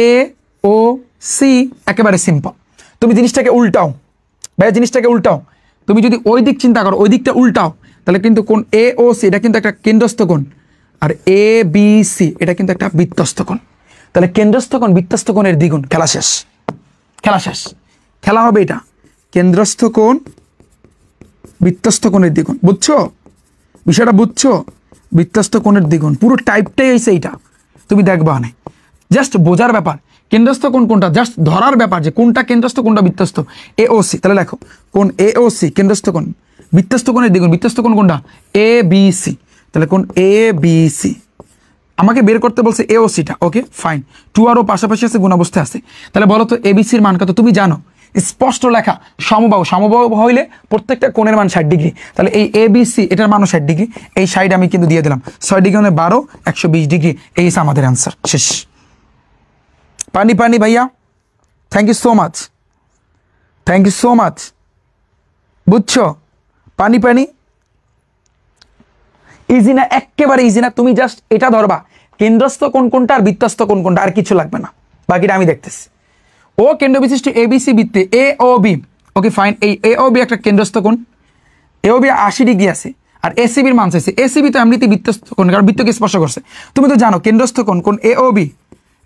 AOC একেবারে সিম্পল। তুমি জিনিসটাকে উল্টাও ভাইয়া, জিনিসটাকে উল্টাও, তুমি যদি ওই দিক চিন্তা করো, ওই দিকটা উল্টাও, তাহলে কিন্তু কোণ AOC এটা কিন্তু একটা কেন্দ্রস্থ কোণ, আর ABC এটা কিন্তু একটা বৃত্তস্থ কোণ। তাহলে কেন্দ্রস্থ কোণ বৃত্তস্থ কোণের দ্বিগুণ। খেলা শেষ, খেলা শেষ। খেলা হবে এটা কেন্দ্রস্থ কোণ বৃত্তস্থ কোণের দ্বিগুণ। বুঝছো বিষয়টা? বুঝছো? বৃত্তস্থ কোণের দ্বিগুণ পুরো টাইপটাই হয়েছে এইটা, তুমি দেখবা না, জাস্ট বোঝার ব্যাপার। কেন্দ্রস্থ কোণ কোনটা জাস্ট ধরার ব্যাপার, যে কোনটা কেন্দ্রস্থ কোনটা বৃত্তস্থ। AOC, তাহলে দেখো কোণ AOC কেন্দ্রস্থ কোণ বৃত্তস্থ কোণের দ্বিগুণ, বৃত্তস্থ কোণ কোনটা? ABC, তাহলে কোণ ABC আমাকে বের করতে বলছে AOCটা। ওকে ফাইন, 2 আরও পাশাপাশি আছে, গুণ অবস্থায় আছে। তাহলে বলো তো ABCর মান কত? তুমি জানো, স্পষ্ট লেখা, সমবাহু, সমবাহু হইলে প্রত্যেকটা কোণের মান 60 ডিগ্রি, তাহলে এই ABC এটার মানও 60 ডিগ্রি, এই সাইড আমি কিন্তু দিয়ে দিলাম 6 ডিগ্রি মানে 12, 120 ডিগ্রি, এই হচ্ছে আমাদের অ্যান্সার। শেষ। পানি পানি ভাইয়া, thank you so much, thank you so much. বুঝছো? পানি পানি ইজি না? একেবারে ইজি না। তুমি জাস্ট এটা ধরবা, কেন্দ্রস্থ কোণ কোনটা আর বৃত্তস্থ কোণ কোনটা, আর কিছু লাগবে না, বাকিটা আমি দেখতেছি। ও কেন্দ্র বিশিষ্ট ABC বৃত্তে AOB, ওকে ফাইন, এই AOB একটা কেন্দ্রস্থ কোণ, AOB 80 ডিগ্রি আছে, আর ACBর মান চাইছে। ACB তো এমনিতেই বৃত্তস্থ কোণ, কারণ বৃত্তকে স্পর্শ করছে। তুমি তো জানো কেন্দ্রস্থ কোণ কোণ AOB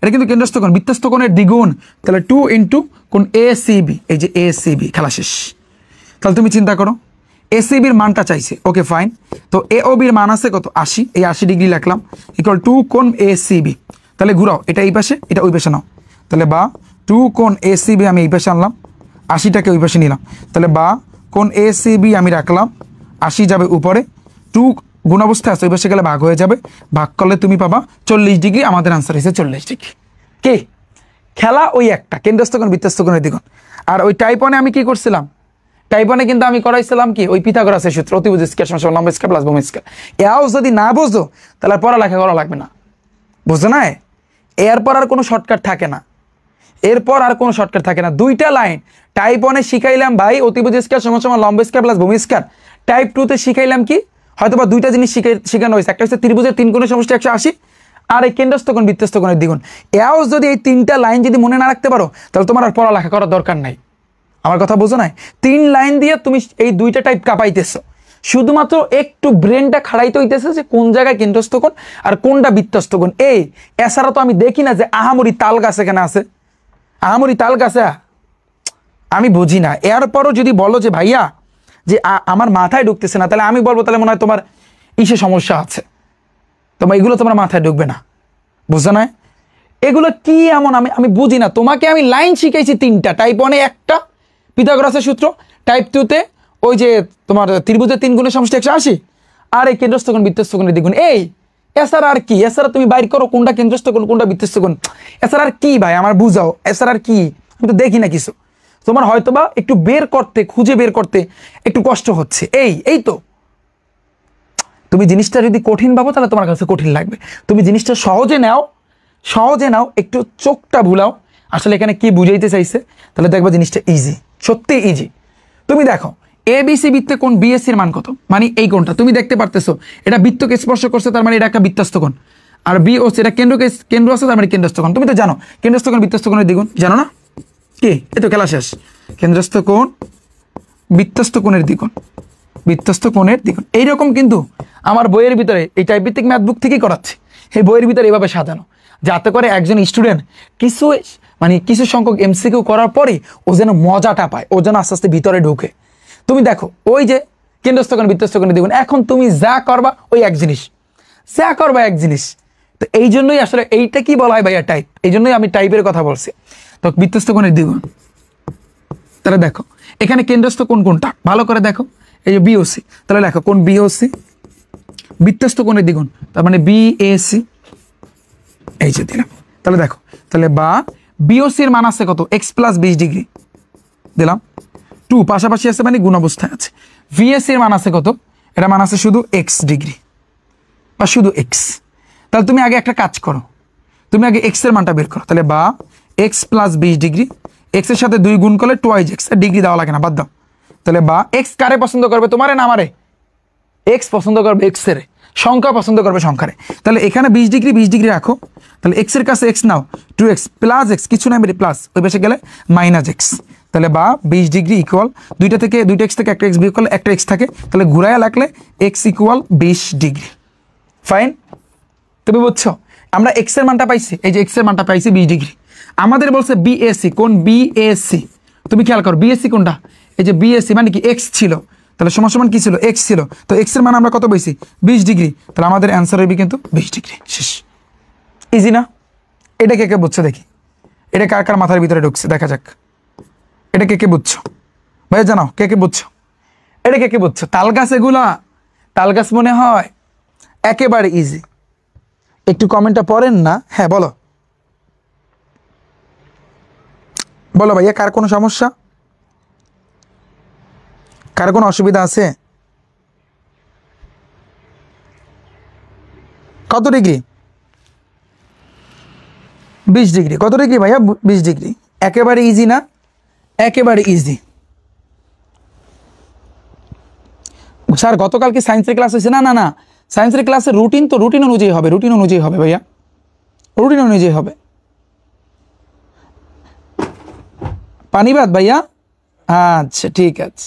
এটা কিন্তু কেন্দ্রস্থ কোণ বৃত্তস্থ কোণের দ্বিগুণ, তাহলে 2 ইন্টু কোণ ACB, এই যে ACB। খেলা শেষ। তাহলে তুমি চিন্তা করো, ACBর মানটা চাইছে। ওকে ফাইন, তো AOBর মান আছে কত? 80, এই 80 ডিগ্রি লিখলাম ইকুয়াল 2 কোণ ACB। তাহলে ঘুরাও, এটা এই পাশে, এটা ওই পাশে নাও, তাহলে বা 2 কোণ ACB আমি এই পাশে আনলাম, 80টাকে ওই পাশে নিলাম, তাহলে বা কোণ ACB আমি রাখলাম, 80 যাবে উপরে, 2 গুণ অবস্থায় আছে, ওই পাশে গেলে ভাগ হয়ে যাবে, ভাগ করলে তুমি পাবা 40 ডিগ্রি। আমাদের আনসার হয়েছে 40 ডিগ্রি। কি খেলা? ওই একটা কেন্দ্রস্থ কোণ বৃত্তস্থ কোণের দ্বিগুণ। আর ওই টাইপ 1 আমি কি করছিলাম? টাইপ 1 কিন্তু আমি করাইছিলাম কি, ওই পিথাগোরাসের সূত্র, অতিভুজ স্কয়ার সমান লম্ব স্কয়ার প্লাস ভূমি স্কয়ার। এও যদি না বুঝো তাহলে পড়ালেখা করা লাগবে না, বুঝছো না? এরপর আর কোনো শর্টকাট থাকে না, এরপর আর কোনো শর্টকাট থাকে না। দুইটা লাইন টাইপ 1 এ শিখাইলাম ভাই অতিভুজ স্কয়ার সমান সমান লম্ব স্কয়ার প্লাস ভূমি স্কয়ার। টাইপ 2 তে শিখাইলাম কি, হয়তোবা দুইটা জিনিস শেখানো হয়েছে, একটা হচ্ছে ত্রিভুজের 3 কোণের সমষ্টি 180 আর এই কেন্দ্রস্থ কোণ বৃত্তস্থ কোণের দ্বিগুণ। এও যদি এই 3টা লাইন যদি মনে না রাখতে পারো তাহলে তোমার আর পড়ালেখা করার দরকার নাই। আমার কথা বোঝো নাই? 3 লাইন দিয়ে তুমি এই দুইটা টাইপ কাঁপাইতেছো, শুধুমাত্র একটু ব্রেনটা খাড়াইতে হইতেছে যে কোন জায়গায় কেন্দ্রস্থ কোণ আর কোনটা বৃত্তস্থ কোণ। এই এছাড়া তো আমি দেখি না যে আহামরি তাল গাছ এখানে আছে, আহামরি তাল গাছে আমি বুঝি না। এরপরও যদি বলো যে ভাইয়া যে আমার মাথায় ঢুকতেছে না, তাহলে আমি বলবো তাহলে মনে হয় তোমার ইসে সমস্যা আছে, তোমার এগুলো তোমার মাথায় ঢুকবে না, বুঝছো না? এগুলো কি এমন আমি বুঝি না। তোমাকে আমি লাইন শিখাইছি 3টা, টাইপ 1 এ একটা পিথাগোরাসের সূত্র, টাইপ 2 তে ওই যে তোমার ত্রিভুজের 3 গুণের সমষ্টি 180 আর এই কেন্দ্রস্থ কোণ বৃত্তস্থ কোণের দ্বিগুণ। এই এছাড়া আর কি? এছাড়া তুমি বাইর করো কোনটা কেন্দ্রস্থ কোণ কোনটা বৃত্তস্থ কোণ, এছাড়া আর কি ভাই আমার বুঝাও, এছাড়া আর কি? আমি তো দেখি না কিছু। তোমার হয়তোবা একটু বের করতে, খুঁজে বের করতে একটু কষ্ট হচ্ছে। এই তো তুমি জিনিসটা যদি কঠিন ভাবো তাহলে তোমার কাছে কঠিন লাগবে। তুমি জিনিসটা সহজে নাও, একটু চোখটা ভুলাও আসলে এখানে কি বুঝাইতে চাইছে, তাহলে দেখবা জিনিসটা ইজি, সত্যি ইজি। তুমি দেখো এবিসি বৃত্তে কোণ বিএসসির মান কত, মানে এই কোণটা তুমি দেখতে পারতেছো এটা বৃত্তকে স্পর্শ করছে, তার মানে এটা একটা বৃত্তস্থ কোণ। আর বিওসি এটা কেন্দ্র আছে, তার মানে কেন্দ্রস্থ কোণ। তুমি তো জানো কেন্দ্রস্থ কোণ বৃত্তস্থ কোণের দ্বিগুণ, জানো না? কি এই তো খেলা শেষ। কেন্দ্রস্থ কোণ বৃত্তস্থ কোণের দ্বিগুণ, বৃত্তস্থ কোণের দ্বিগুণ। এইরকম কিন্তু আমার বইয়ের ভিতরে এই টাইপ ভিত্তিক ম্যাথ বুক থেকেই করাচ্ছে। এই বইয়ের ভিতরে এভাবে সাজানো যাতে করে একজন স্টুডেন্ট কিছু সংখ্যক এমসিকিউ করার পরে ও যেন মজাটা পায়, ও যেন আস্তে আস্তে ভিতরে ঢুকে। তুমি দেখো ওই যে কেন্দ্রস্থ কোণ বৃত্তস্থ কোণের দ্বিগুণ, এখন তুমি যা করবা ওই এক জিনিস, যা করবা এক জিনিস। তো এই জন্যই আসলে এইটা কি বলা হয় ভাইয়া টাইপ, এই জন্যই আমি টাইপের কথা বলছি। তো বৃত্তস্থ কোণের দ্বিগুণ, তাহলে দেখো এখানে কেন্দ্রস্থ কোণ কোনটা ভালো করে দেখো, এই যে বিওসি, তাহলে দেখো কোণ বিওসি বৃত্তস্থ কোণের দ্বিগুণ, তার মানে বিএসি, এই যে দিলাম। তাহলে দেখো তাহলে বা বিওসির মান আছে কত, x প্লাস 20 ডিগ্রি দিলাম, 2 পাশাপাশি আছে মানে গুণ অবস্থায় আছে। ভিএসির মান আছে কত, এটা মান আছে শুধু x ডিগ্রি বা শুধু x। তাহলে তুমি আগে একটা কাজ করো, তুমি আগে x এর মানটা বের করো। তাহলে বা x প্লাস 20 ডিগ্রি, x এর সাথে 2 গুণ করলে 2x, ডিগ্রি দেওয়া লাগে না, বাদ দাও। তাহলে বা x কারে পছন্দ করবে, তোমারে না আমারে? x পছন্দ করবে x এর, সংখ্যা পছন্দ করবে সংখ্যারে। তাহলে এখানে 20 ডিগ্রি রাখো, তাহলে x এর কাছে x নাও, 2x প্লাস x, কিছু নাই প্লাস, ওই পাশে গেলে মাইনাস x। তাহলে বা 20 ডিগ্রি ইকুয়াল দুইটা x থেকে একটা x বিয়োগ করলে একটা x থাকে, তাহলে ঘুরাইয়া লাগলে x ইকুয়াল 20 ডিগ্রি। ফাইন, তুমি বুঝছো? আমরা x এর মানটা পাইছি, এই যে x এর মানটা পাইছি 20 ডিগ্রি। আমাদের বলছে বিএসসি কোণ বিএসসি, তুমি খেয়াল করো বিএসসি কোনটা, এই যে বিএসসি মানে কি x ছিল, তাহলে সমান কি ছিল, x ছিল। তো x এর মান আমরা কত পাইছি, 20 ডিগ্রি। তাহলে আমাদের অ্যান্সার হবে কিন্তু 20 ডিগ্রি। শেষ, ইজি না? এটা কে বুঝছো দেখি, এটা কার কার মাথার ভিতরে ঢুকছে দেখা যাক। এটা কে বুঝছো ভাই, জানাও কে বুঝছো, এটা কে বুঝছো? তাল গাছ, এগুলা তাল গাছ মনে হয় একেবারে ইজি। একটু কমেন্টটা পড়েন না। হ্যাঁ বলো ভাইয়া, কার কোনো সমস্যা, কার কোনো অসুবিধা আছে? কত ডিগ্রি? 20 ডিগ্রি। কত ডিগ্রি ভাইয়া? 20 ডিগ্রি। একেবারে ইজি না? একেবারে ইজি। স্যার গতকাল কি সায়েন্সের ক্লাস হয়েছে? না, সায়েন্সের ক্লাসে রুটিন তো রুটিন অনুযায়ী হবে ভাইয়া, রুটিন অনুযায়ী হবে। পানিবাদ ভাইয়া, আচ্ছা ঠিক আছে,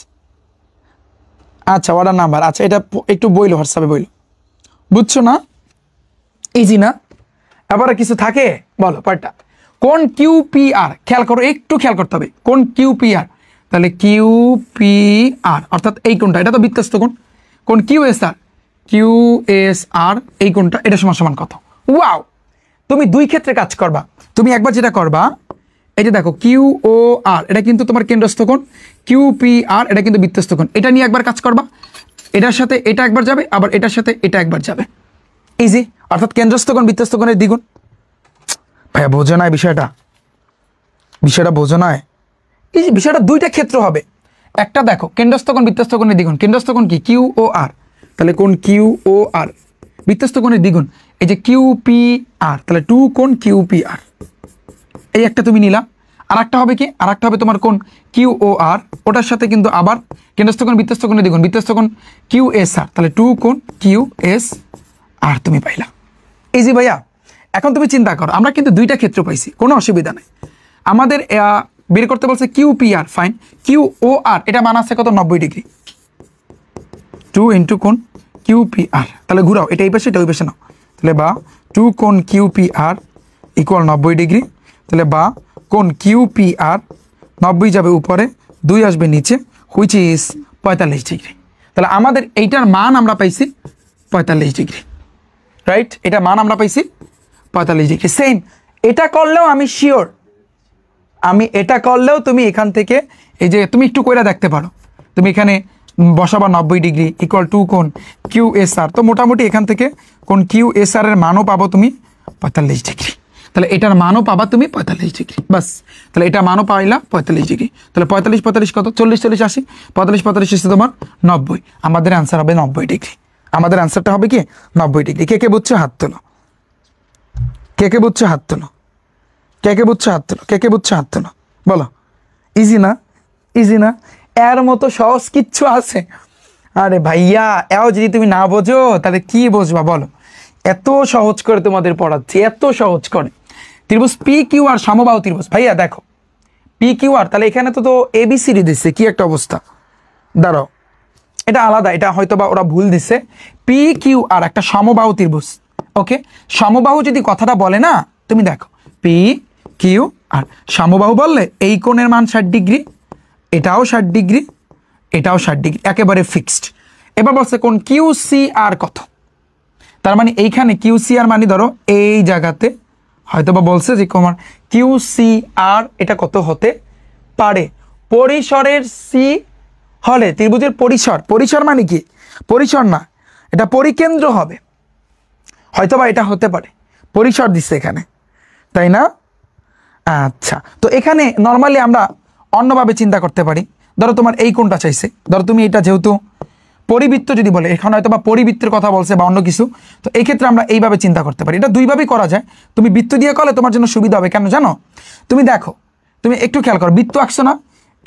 আচ্ছা অর্ডার নাম্বার, আচ্ছা এটা একটু বইলো, হোয়াটসঅ্যাপে বইলো, বুঝছো না? ইজি না? আবার কিছু থাকে বলো পার্টটা। কোন কিউপিআর, খেয়াল করো, একটু খেয়াল করতে হবে, কোন কিউপিআর। তাহলে কিউপিআর অর্থাৎ এই কোনটা, এটা তো বৃত্তস্থ কোণ। কোন কিউএসআর এই কোনটা, এটা সমান কত? ওয়াও, তুমি দুই ক্ষেত্রে কাজ করবা। তুমি একবার যেটা করবা, এই যে দেখো কিউওআর এটা কিন্তু তোমার কেন্দ্রস্থ কোণ, কিউপিআর এটা কিন্তু বৃত্তস্থ কোণ। এটা নিয়ে একবার কাজ করবা, এটার সাথে এটা একবার যাবে, আবার এটার সাথে এটা একবার যাবে, ইজি। অর্থাৎ কেন্দ্রস্থ কোণ বৃত্তস্থ কোণের দ্বিগুণ। ভাইয়া বোঝো না বিষয়টা বোঝো না? এই যে বিষয়টা দুইটা ক্ষেত্র হবে। একটা দেখো কেন্দ্রস্থ কোণ বৃত্তস্থ কোণের দ্বিগুণ, কেন্দ্রস্থ কোণ কি, কিউওআর। তাহলে কোণ কিউওআর বৃত্তস্থ কোণের দ্বিগুণ, এই যে QPR, তাহলে 2 কোণ QPR, এই একটা তুমি নিলা। আর একটা হবে কি, আর একটা হবে তোমার কোণ QOR, ওটার সাথে কিন্তু আবার কেন্দ্রস্থ কোণ বৃত্তস্থ কোণের দ্বিগুণ, বৃত্তস্থ কোণ QSR, তাহলে 2 কোণ QSR তুমি পাইলা। এই যে ভাইয়া এখন তুমি চিন্তা করো, আমরা কিন্তু দুইটা ক্ষেত্র পাইছি, কোনো অসুবিধা নেই। আমাদের বের করতে বলছে QPR, ফাইন। QOR এটা মান আছে কত, 90 ডিগ্রি। 2 ইন্টু কোণ QPR, তাহলে ঘুরাও, এটা এই পাশে এটা ওই পাশে নাও, তাহলে বা 2 কোণ QPR ইকুয়াল 90 ডিগ্রি, তাহলে বা কোণ QPR 90 যাবে উপরে, 2 আসবে নিচে, হুইচ ইজ 45 ডিগ্রি। তাহলে আমাদের এইটার মান আমরা পাইছি 45 ডিগ্রি, রাইট? এটা মান আমরা পাইছি 45 ডিগ্রি। সেম এটা করলেও আমি শিওর, আমি এটা করলেও তুমি এখান থেকে এই যে তুমি একটু কইরা দেখতে পারো, তুমি এখানে বসাবা 90 ডিগ্রি ইকুয়াল 2 কোণ QSR, তো মোটামুটি এখান থেকে কোণ QSR এর মানও পাবো তুমি 45 ডিগ্রি। তাহলে এটার মানও পাবা তুমি 45 ডিগ্রি, বাস। তাহলে এটা মানও পাইলা 45 ডিগ্রি। তাহলে 45 45 কত, 40 40 80, 45 45 এসে তোমার 90, আমাদের অ্যান্সার হবে 90 ডিগ্রি। আমাদের অ্যান্সারটা হবে কি 90 ডিগ্রি। কে কে বুঝছো হাত তোলো, কে কে বুঝছো হাত তোলো, কে কে বুঝছো হাত তোলো, কে কে বুঝছো হাত তোলো, বলো। ইজি না, ইজি না? এর মতো সহজ কিচ্ছু আছে? আরে ভাইয়া এও যদি তুমি না বোঝো তাহলে কি বুঝবা বলো? এত সহজ করে তোমাদের পড়াচ্ছি, এত সহজ করে। ত্রিভুজ PQR সমবাহু ত্রিভুজ, ভাইয়া দেখো PQR, তাহলে এখানে তো ABCD দিচ্ছে, কি একটা অবস্থা। দাঁড়াও, এটা আলাদা, এটা হয়তো বা ওরা ভুল দিচ্ছে। PQR একটা সমবাহু ত্রিভুজ, ওকে? সমবাহু যদি কথাটা বলে না, তুমি দেখো PQR সমবাহু বললে এই কোণের মান 60 ডিগ্রি, এটাও 60 ডিগ্রি, এটাও 60 ডিগ্রি, একেবারে ফিক্সড। এবার বলছে কোণ QCR কত, তার মানে এইখানে QCR মানে ধরো এই জায়গাতে হয়তো বা বলছে যে তোমার QCR এটা কত হতে পারে, পরিসরের C হলে ত্রিভুজের পরিসর, পরিসর মানে কি, পরিসর না, এটা পরিকেন্দ্র হবে, হয়তো বা এটা হতে পারে, পরিসর দিচ্ছে এখানে, তাই না? আচ্ছা, তো এখানে নর্মালি আমরা অন্যভাবে চিন্তা করতে পারি। ধরো তোমার এই কোণটা চাইছে, ধরো তুমি এটা যেহেতু পরিবৃত্ত যদি বলে, এখানে হয়তো বা পরিবৃত্তের কথা বলছে বা অন্য কিছু, তো এই ক্ষেত্রে আমরা এইভাবে চিন্তা করতে পারি। এটা দুইভাবেই করা যায়, তুমি বৃত্ত দিয়ে করলে তোমার জন্য সুবিধা হবে। কেন জানো? তুমি দেখো, তুমি একটু খেয়াল করো, বৃত্ত আঁকছো না,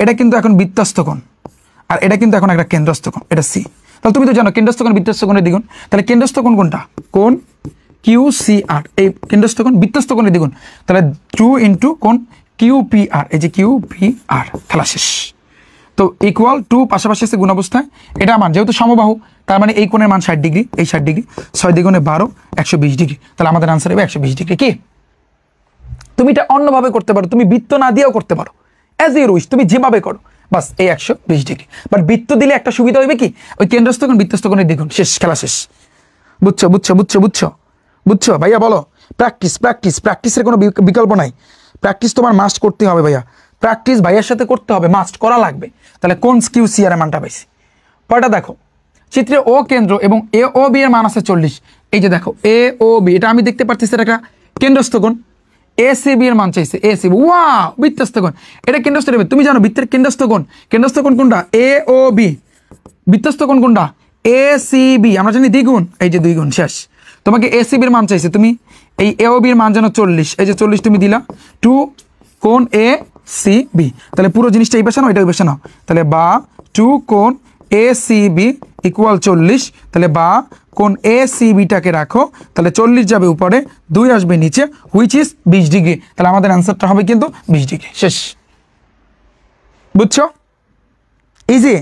এটা কিন্তু এখন বৃত্তস্থ কোণ, আর এটা কিন্তু এখন একটা কেন্দ্রস্থ কোণ, এটা C। তাহলে তুমি তো জানো কেন্দ্রস্থ কোণ বৃত্তস্থ কোণের দ্বিগুণ, তাহলে কেন্দ্রস্থ কোণ কোনটা, কোণ QCR, এই কেন্দ্রস্থ কোণ বৃত্তস্থ কোণের দ্বিগুণ, তাহলে 2 ইন্টু কোণ QPR, এই যে QPR, খেলা শেষ। তো ইকুয়াল 2 পাশাপাশি আছে গুণ অবস্থায়, এটা আমার যেহেতু সমবাহু, তার মানে এই কোণের মান 60 ডিগ্রি, এই 60 ডিগ্রি, 6 দ্বিগুণে 12, 120 ডিগ্রি, তাহলে আমাদের আনসার হবে 120 ডিগ্রি। কি তুমি এটা অন্যভাবে করতে পারো, তুমি বৃত্ত না দিয়েও করতে পারো, অ্যাজ ইউর উইশ, তুমি যেভাবে করো, বাস এই 120 ডিগ্রি। বাট বৃত্ত দিলে একটা সুবিধা হবে কি, ওই কেন্দ্রস্থ কোণ বৃত্তস্থ কোণের দ্বিগুণ, শেষ, খেলা শেষ। বুঝছো বুঝছো বুঝছো বুঝছো বুঝছো ভাইয়া? বলো। প্র্যাকটিস প্র্যাকটিস, প্র্যাকটিসের কোনো বিকল্প নাই, প্র্যাকটিস তোমার মাস্ট করতে হবে ভাইয়া, প্র্যাকটিস ভাইয়ার সাথে করতে হবে, মাস্ট করা লাগবে। তাহলে কোন QCR এর মানটা পাইছি, পরটা দেখো, চিত্রে O কেন্দ্র এবং AOB এর মান আছে 40। এই যে দেখো AOB, এটা আমি দেখতে পাচ্ছি এটা একটা কেন্দ্রস্থ কোণ, ACB এর মান চাইছে, ACB, ওয়াও, বৃত্তস্থ কোণ, এটা কেন্দ্রস্থ নেবে। তুমি জানো বৃত্তের কেন্দ্রস্থ কোণ, কেন্দ্রস্থ কোণ কোনটা, AOB, বৃত্তস্থ কোণ কোনটা, ACB, আমরা জানি দ্বিগুণ, এই যে দ্বিগুণ, শেষ। তোমাকে ACB এর মান চাইছে, তুমি এই AOB এর মান জানো 40, এই যে 40 তুমি দিলা, 2 কোণ ACB, তাহলে পুরো জিনিসটা এই পাশে নাও, এটা ওই পাশে নাও, তাহলে বা 2 কোণ ACB ইকুয়াল 40, তাহলে বা কোণ ACBটাকে রাখো, তাহলে 40 যাবে উপরে, 2 আসবে নিচে, হুইচ ইজ 20 ডিগ্রি, তাহলে আমাদের অ্যান্সারটা হবে কিন্তু 20 ডিগ্রি, শেষ। বুঝছো? ইজি?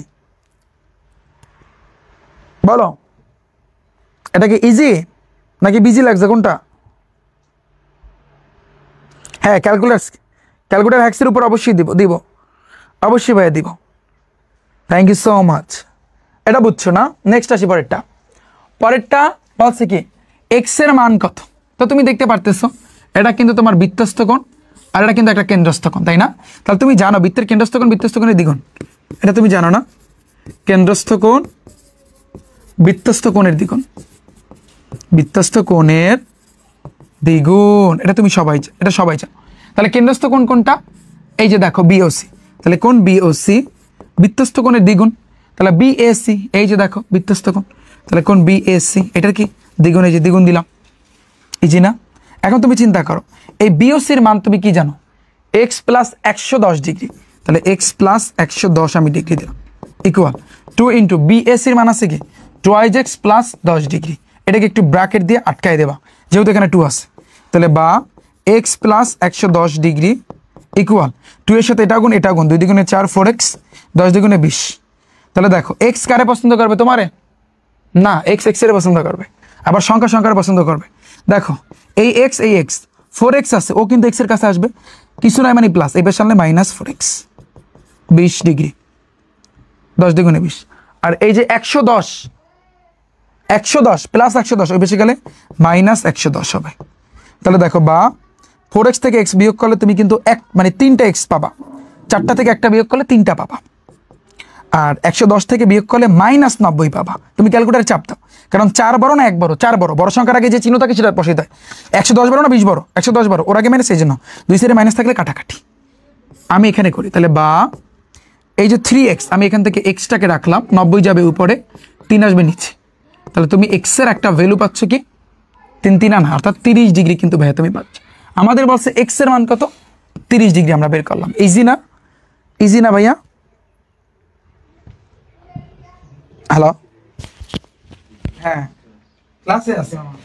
বলো, এটা কি ইজি নাকি বিজি লাগছে কোনটা? হ্যাঁ, ক্যালকুলেটর হ্যাক্সের উপর অবশ্যই দিব, অবশ্যই ভাইয়া দিব। Thank you so much. এটা বুঝছো না? নেক্সট আসি পরেরটা। পরেরটা বলছে কি এক্স এর মান কত। তো তুমি দেখতে পারতেছো এটা কিন্তু তোমার বৃত্তস্থ কোণ, আর এটা কিন্তু একটা কেন্দ্রস্থ কোণ, তাই না? তাহলে তুমি জানো বৃত্তের কেন্দ্রস্থ কোণ বৃত্তস্থ কোণের দ্বিগুণ, এটা তুমি জানো না? কেন্দ্রস্থ কোণ বৃত্তস্থ কোণের দ্বিগুণ, বৃত্তস্থ কোণের দ্বিগুণ, এটা তুমি এটা সবাই জানো। তাহলে কেন্দ্রস্থ কোণ কোনটা? এই যে দেখো BOC, তাহলে কোণ BOC বৃত্তস্থ কোণের দ্বিগুণ, তাহলে BAC, এই যে দেখো বৃত্তস্থ কোণ, তাহলে কোণ BAC এটার কি দ্বিগুণ, এই যে দ্বিগুণ দিলাম, ইজি না? এখন তুমি চিন্তা করো এই বিওসির মান তুমি কি জানো, এক্স প্লাস 110 ডিগ্রি, তাহলে এক্স প্লাস 110 আমি ডিগ্রি দিলাম ইকুয়াল 2 ইন্টু বিএসির মান আছে কি 2x প্লাস 10 ডিগ্রি, এটাকে একটু ব্র্যাকেট দিয়ে আটকায় দেবা যেহেতু এখানে 2 আছে, তাহলে বা এক্স প্লাস 110 ডিগ্রি ইকুয়াল 2 এর সাথে এটা গুণ 2 দ্বিগুণে 4 4x 10 দ্বিগুণে 20। তাহলে দেখো এক্স কারে পছন্দ করবে তোমারে, না এক্স এর পছন্দ করবে, আবার সংখ্যার পছন্দ করবে। দেখো এই এক্স 4x আছে, ও কিন্তু এক্স এর কাছে আসবে, কিছু নাই মানে প্লাস, এই পেছনে মাইনাস 4x 20 ডিগ্রি 10 দ্বিগুণে 20। আর এই যে 110 প্লাস 110 ওই বেশি গেলে মাইনাস 110 হবে। তাহলে দেখো বা 4x থেকে x বিয়োগ করলে তুমি কিন্তু মানে 3টা x পাবা, 4টা থেকে একটা বিয়োগ করলে 3টা পাবা, আর 110 থেকে বিয়োগ করলে মাইনাস 90 পাবা। তুমি ক্যালকুলেটারে চাপ দাও, কারণ 4 বড় না 1 বড়, 4 বড়, বড় সংখ্যার আগে যে চিহ্ন থাকে সেটা বসিয়ে দেয়। 110 বড় না 20 বড়, 110 বড়, ওর আগে মাইনাস, এই জন্য 2 সাইডে মাইনাস থাকলে কাটাকাটি আমি এখানে করি। তাহলে বা এই যে 3x আমি এখান থেকে এক্সটাকে রাখলাম, 90 যাবে উপরে, 3 আসবে নিচে, তাহলে তুমি এক্স এর একটা ভ্যালু পাচ্ছ কি 3 3 আনা, অর্থাৎ 30 ডিগ্রি কিন্তু ভাইয়া তুমি পাচ্ছ। আমাদের বলছে এক্স এর মান কত 30 ডিগ্রি, আমরা বের করলাম। ইজি না? ইজি না ভাইয়া? হ্যালো, হ্যাঁ ক্লাসে আছে আমার,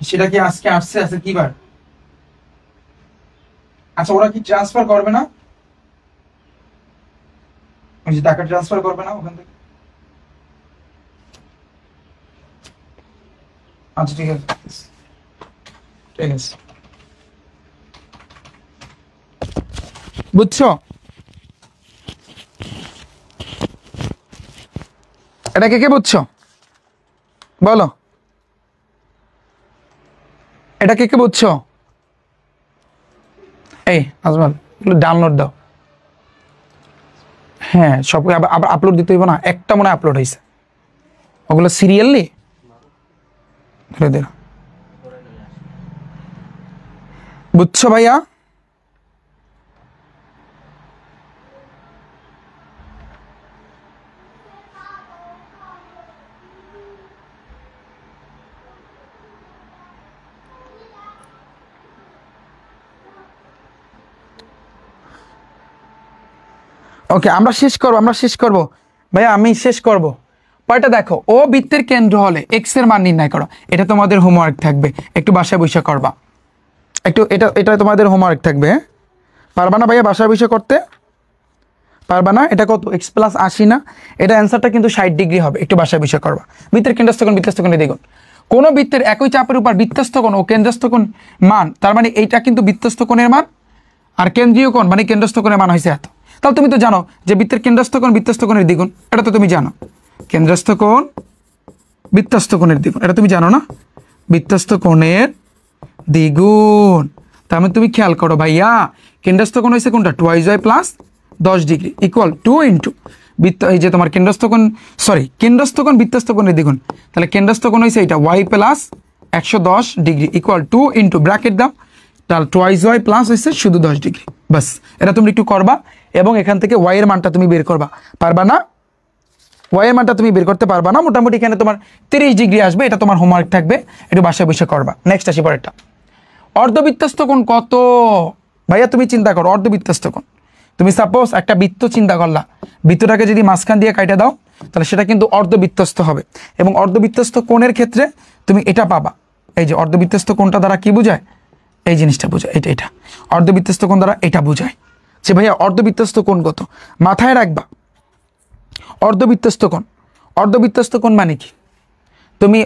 সেটা কি আজকে আসছে কি বার? আচ্ছা ওরা কি ট্রান্সফার করবে না, ওই যে টাকা ট্রান্সফার করবে না ওখান থেকে? আচ্ছা ঠিক আছে ঠিক আছে, বুঝছো? এটা কে বুঝছো বলো, এটা কে বুঝছো? এই আজমাল ডাউনলোড দাও, হ্যাঁ সব আবার আপলোড দিতে হইব না, একটা মনে হয় আপলোড হয়েছে, ওগুলো সিরিয়ালি ধরে দিল, বুঝছো ভাইয়া? ওকে আমরা শেষ করব ভাইয়া, আমি শেষ করব। পরেরটা দেখো, ও বৃত্তের কেন্দ্র হলে এক্স এর মান নির্ণয় করো। এটা তোমাদের হোমওয়ার্ক থাকবে, একটু বাসায় বসে করবা, একটু এটা তোমাদের হোমওয়ার্ক থাকবে। পারবা না ভাইয়া বাসায় বসে করতে? পারবা না? এটা কত এক্স প্লাস 80 না, এটা অ্যান্সারটা কিন্তু 60 ডিগ্রি হবে, একটু বাসায় বসে করবা। বৃত্তের কেন্দ্রস্থ কোণের দ্বিগুণ, কোন বৃত্তের একই চাপের উপর বৃত্তস্থ কোণ ও কেন্দ্রস্থ কোণ মান, তার মানে এইটা কিন্তু বৃত্তস্থ কোণের মান, আর কেন্দ্রীয় কোণ মানে কেন্দ্রস্থ কোণের মান হয়েছে এত। তাহলে তুমি তো জানো যে বৃত্তের কেন্দ্রস্থ কোণ বৃত্তস্থ কোণের দ্বিগুণ, এটা তো তুমি জানো, কেন্দ্রস্থ কোণ বৃত্তস্থ কোণের দ্বিগুণ, এটা তুমি জানো না, বৃত্তস্থ কোণের দ্বিগুণ। তার মানে তুমি খেয়াল করো ভাইয়া, কেন্দ্রস্থ কোণ হয়েছে কোনটা 2y plus 10 degree equal 2 into বৃত্ত, এই যে তোমার কেন্দ্রস্থ কোণ কেন্দ্রস্থ কোণ বৃত্তস্থ কোণের দ্বিগুণ, তাহলে কেন্দ্রস্থ কোণ হয়েছে এটা y plus 110 degree equal 2 into bracket দাও, তাহলে 2y প্লাস হয়েছে শুধু 10 ডিগ্রি। বাস এটা তুমি একটু করবা, এবং এখান থেকে y এর মানটা তুমি বের করবা। পারবা না? y এর মানটা তুমি বের করতে পারবা না, মোটামুটি এখানে তোমার 30 ডিগ্রি আসবে, এটা তোমার হোমওয়ার্ক থাকবে, একটু বাসায় বসে করবা। নেক্সট আসি পরেরটা, অর্ধবৃত্তস্থ কোণ কত? ভাইয়া তুমি চিন্তা করো, অর্ধবৃত্তস্থ কোণ, তুমি সাপোজ একটা বৃত্ত চিন্তা করলা, বৃত্তটাকে যদি মাঝখান দিয়ে কাটা দাও তাহলে সেটা কিন্তু অর্ধবৃত্তস্থ হবে, এবং অর্ধবৃত্তস্থ কোণের ক্ষেত্রে তুমি এটা পাবা, এই যে অর্ধবৃত্তস্থ কোণটা দ্বারা কি বোঝায়, এই জিনিসটা বোঝায়, এটা অর্ধবৃত্তস্থ কোণ দ্বারা এটা বোঝায় যে ভাইয়া অর্ধবৃত্তস্থ কোণ কত। মাথায় রাখবা অর্ধবৃত্তস্থ কোণ মানে কি, তুমি